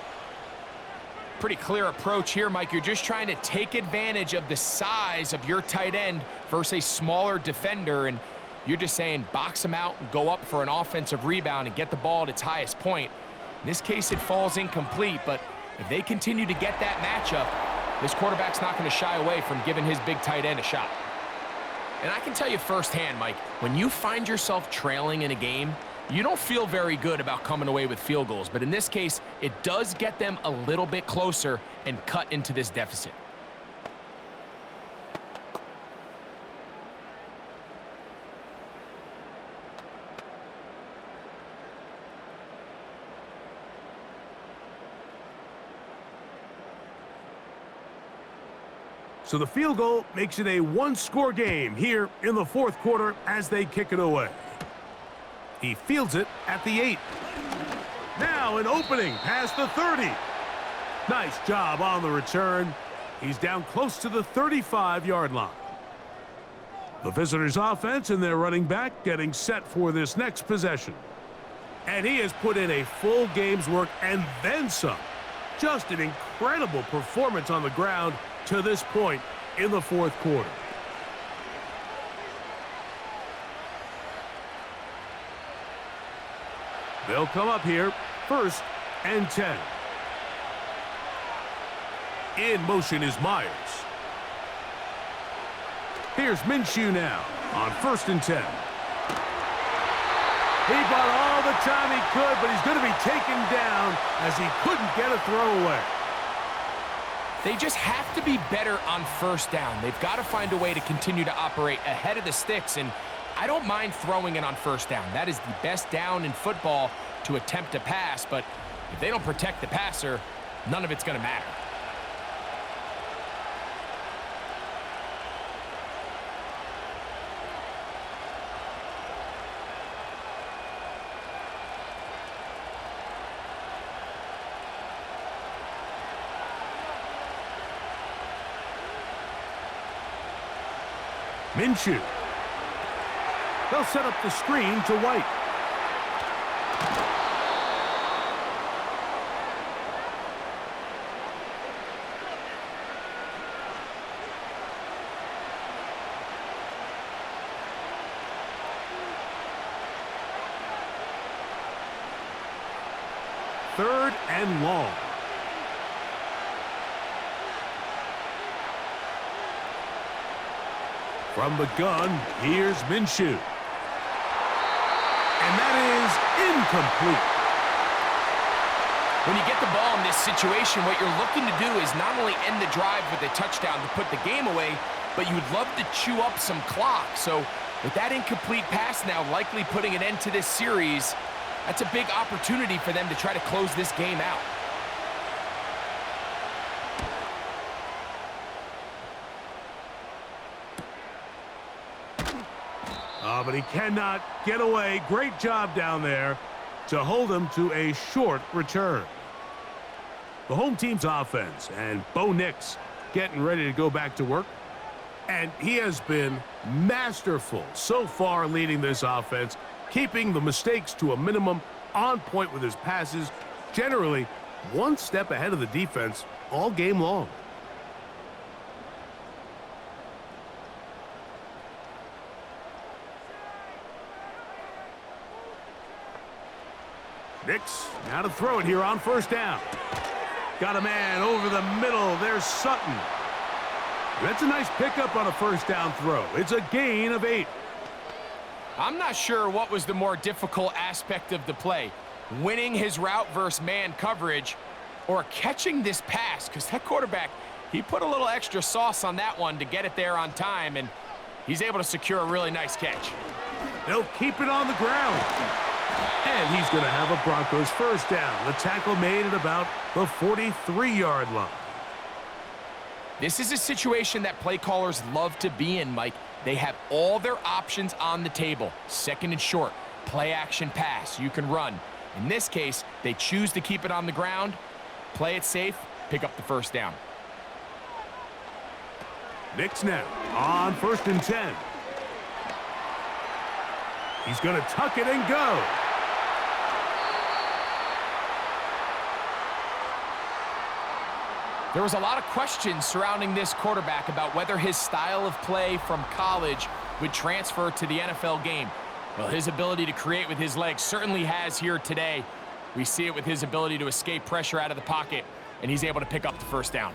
Pretty clear approach here, Mike. You're just trying to take advantage of the size of your tight end versus a smaller defender, and you're just saying box him out and go up for an offensive rebound and get the ball at its highest point. In this case, it falls incomplete, but if they continue to get that matchup, this quarterback's not going to shy away from giving his big tight end a shot. And I can tell you firsthand, Mike, when you find yourself trailing in a game, you don't feel very good about coming away with field goals. But in this case, it does get them a little bit closer and cut into this deficit. So the field goal makes it a one-score game here in the fourth quarter as they kick it away. He fields it at the 8. Now an opening past the 30. Nice job on the return. He's down close to the 35-yard line. The visitors' offense and their running back getting set for this next possession. And he has put in a full game's work and then some. Just an incredible performance on the ground to this point in the fourth quarter. They'll come up here, 1st and 10. In motion is Myers. Here's Minshew now on 1st and 10. He bought all the time he could, but he's going to be taken down as he couldn't get a throw away. They just have to be better on 1st down. They've got to find a way to continue to operate ahead of the sticks, and I don't mind throwing it on 1st down. That is the best down in football to attempt to pass, but if they don't protect the passer, none of it's going to matter. Minshew. They'll set up the screen to White. Third and long. From the gun, here's Minshew. And that is incomplete. When you get the ball in this situation, what you're looking to do is not only end the drive with a touchdown to put the game away, but you would love to chew up some clock. So with that incomplete pass now likely putting an end to this series, that's a big opportunity for them to try to close this game out. Oh, but he cannot get away. Great job down there to hold him to a short return. The home team's offense and Bo Nix getting ready to go back to work. And he has been masterful so far leading this offense, keeping the mistakes to a minimum, on point with his passes, generally one step ahead of the defense all game long. Nix now to throw it here on 1st down. Got a man over the middle. There's Sutton. That's a nice pickup on a 1st down throw. It's a gain of 8. I'm not sure what was the more difficult aspect of the play, winning his route versus man coverage or catching this pass, because that quarterback, he put a little extra sauce on that one to get it there on time, and he's able to secure a really nice catch. They'll keep it on the ground. And he's going to have a Broncos 1st down. The tackle made at about the 43-yard line. This is a situation that play callers love to be in, Mike. They have all their options on the table. 2nd and short, play action pass, you can run. In this case, they choose to keep it on the ground, play it safe, pick up the 1st down. Nix now on 1st and 10. He's going to tuck it and go. There was a lot of questions surrounding this quarterback about whether his style of play from college would transfer to the NFL game. Well, his ability to create with his legs certainly has here today. We see it with his ability to escape pressure out of the pocket, and he's able to pick up the 1st down.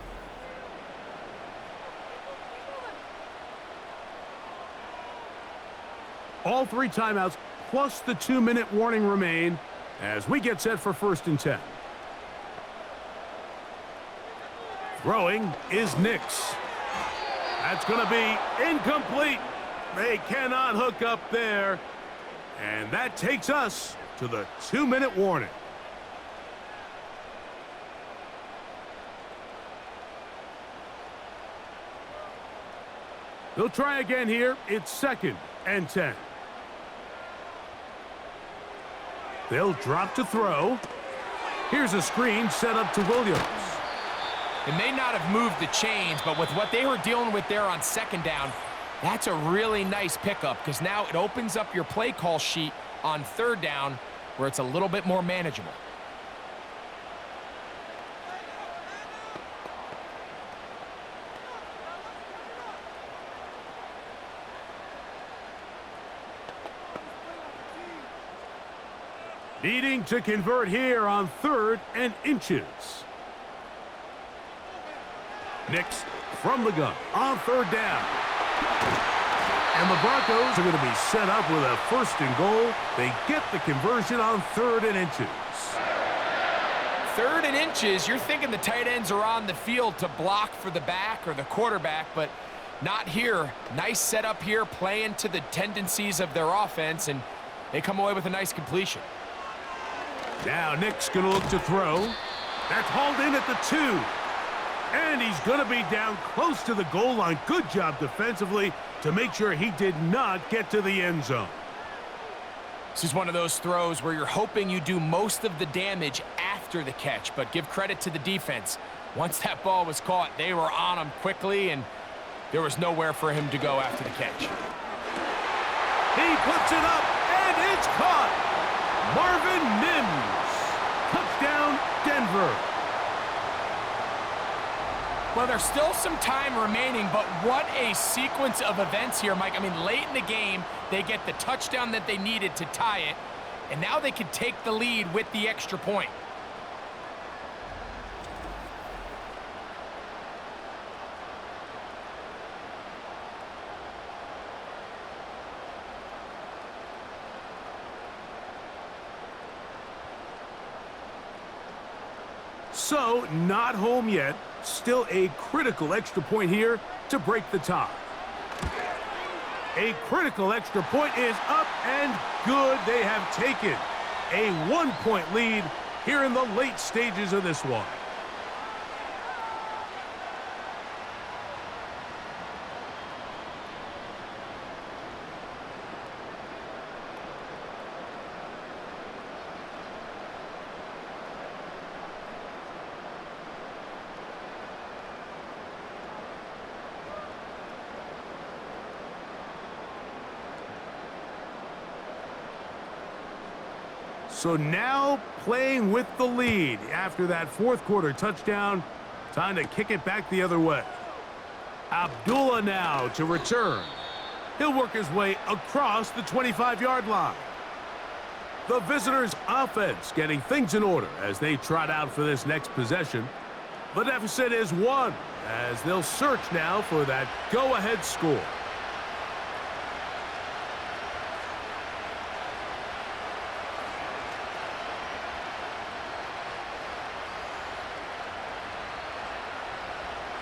All 3 timeouts plus the 2-minute warning remain as we get set for 1st and 10. Throwing is Nix. That's going to be incomplete. They cannot hook up there. And that takes us to the 2-minute warning. They'll try again here. It's 2nd and 10. They'll drop to throw. Here's a screen set up to Williams. It may not have moved the chains, but with what they were dealing with there on 2nd down, that's a really nice pickup because now it opens up your play call sheet on 3rd down where it's a little bit more manageable. Needing to convert here on 3rd and inches. Nix from the gun on 3rd down. And the Broncos are going to be set up with a 1st and goal. They get the conversion on 3rd and inches. 3rd and inches, you're thinking the tight ends are on the field to block for the back or the quarterback, but not here. Nice setup here, playing to the tendencies of their offense, and they come away with a nice completion. Now Nick's going to look to throw. That's hauled in at the 2. And he's going to be down close to the goal line. Good job defensively to make sure he did not get to the end zone. This is one of those throws where you're hoping you do most of the damage after the catch, but give credit to the defense. Once that ball was caught, they were on him quickly, and there was nowhere for him to go after the catch. He puts it up, and it's caught. Marvin Mims. Touchdown, Denver. Well, there's still some time remaining, but what a sequence of events here, Mike. I mean, late in the game, they get the touchdown that they needed to tie it, and now they can take the lead with the extra point. So, not home yet. Still a critical extra point here to break the tie. A critical extra point is up and good. They have taken a 1-point lead here in the late stages of this one. So now playing with the lead after that 4th quarter touchdown. Time to kick it back the other way. Abdullah now to return. He'll work his way across the 25-yard line. The visitors' offense getting things in order as they trot out for this next possession. The deficit is 1 as they'll search now for that go-ahead score.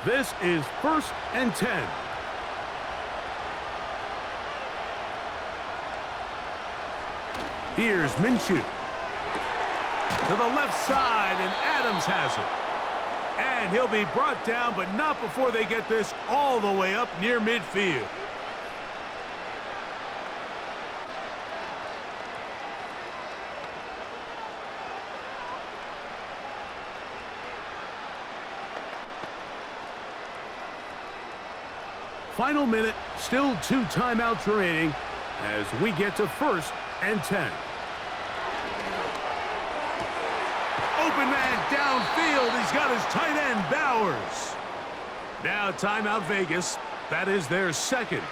This is 1st and 10. Here's Minshew. To the left side, and Adams has it. And he'll be brought down, but not before they get this all the way up near midfield. Final minute, still 2 timeouts remaining as we get to 1st and 10. Open man downfield. He's got his tight end, Bowers. Now timeout Vegas. That is their 2nd.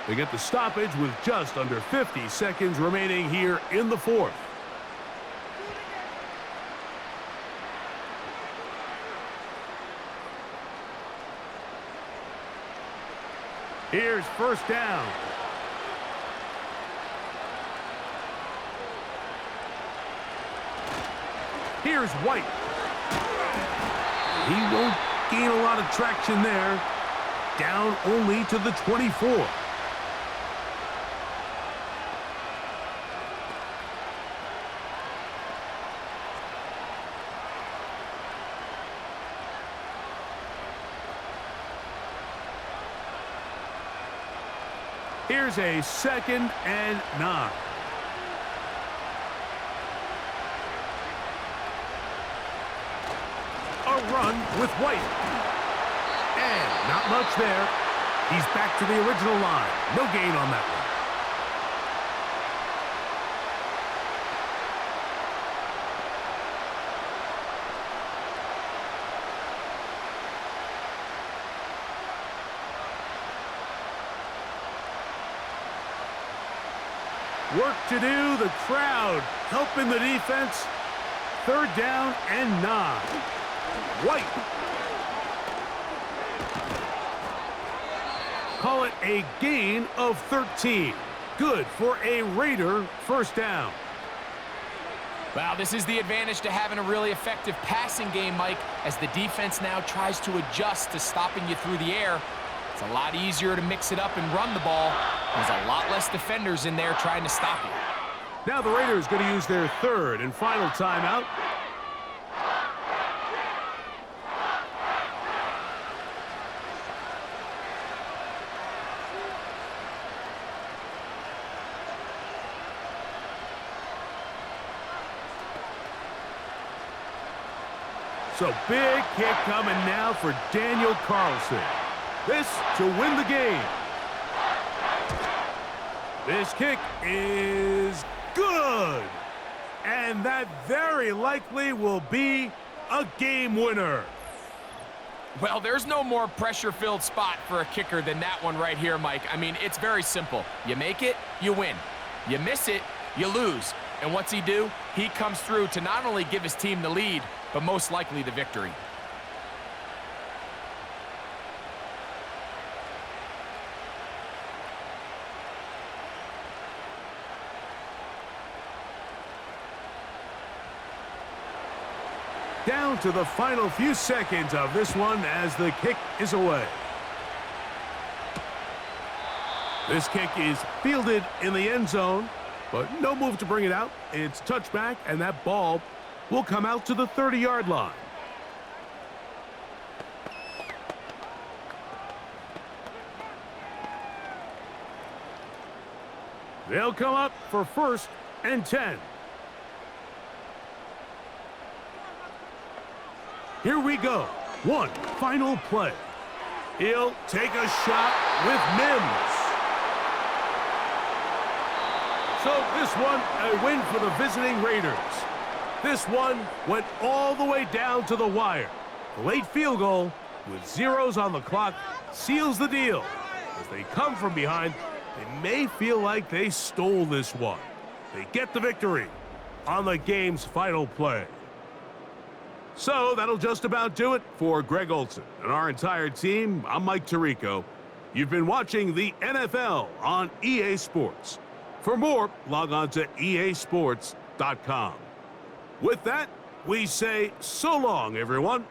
They get the stoppage with just under 50 seconds remaining here in the 4th. Here's 1st down. Here's White. He won't gain a lot of traction there. Down only to the 24. Here's a 2nd and 9. A run with White. And not much there. He's back to the original line. No gain on that one. Work to do, the crowd helping the defense. 3rd down and 9. White. Call it a gain of 13. Good for a Raider 1st down. Wow, this is the advantage to having a really effective passing game, Mike, as the defense now tries to adjust to stopping you through the air. It's a lot easier to mix it up and run the ball. There's a lot less defenders in there trying to stop you. Now the Raiders going to use their 3rd and final timeout. So big kick coming now for Daniel Carlson. This to win the game. This kick is good. And that very likely will be a game winner. Well, there's no more pressure-filled spot for a kicker than that one right here, Mike. I mean, it's very simple. You make it, you win. You miss it, you lose. And what's he do? He comes through to not only give his team the lead, but most likely the victory. Down to the final few seconds of this one as the kick is away. This kick is fielded in the end zone, but no move to bring it out. It's touchback, and that ball will come out to the 30-yard line. They'll come up for 1st and 10. Here we go. One final play. He'll take a shot with Mims. So this one, a win for the visiting Raiders. This one went all the way down to the wire. The late field goal with zeros on the clock seals the deal. As they come from behind, they may feel like they stole this one. They get the victory on the game's final play. So that'll just about do it for Greg Olson and our entire team. I'm Mike Tirico. You've been watching the NFL on EA Sports. For more, log on to easports.com. With that, we say so long, everyone.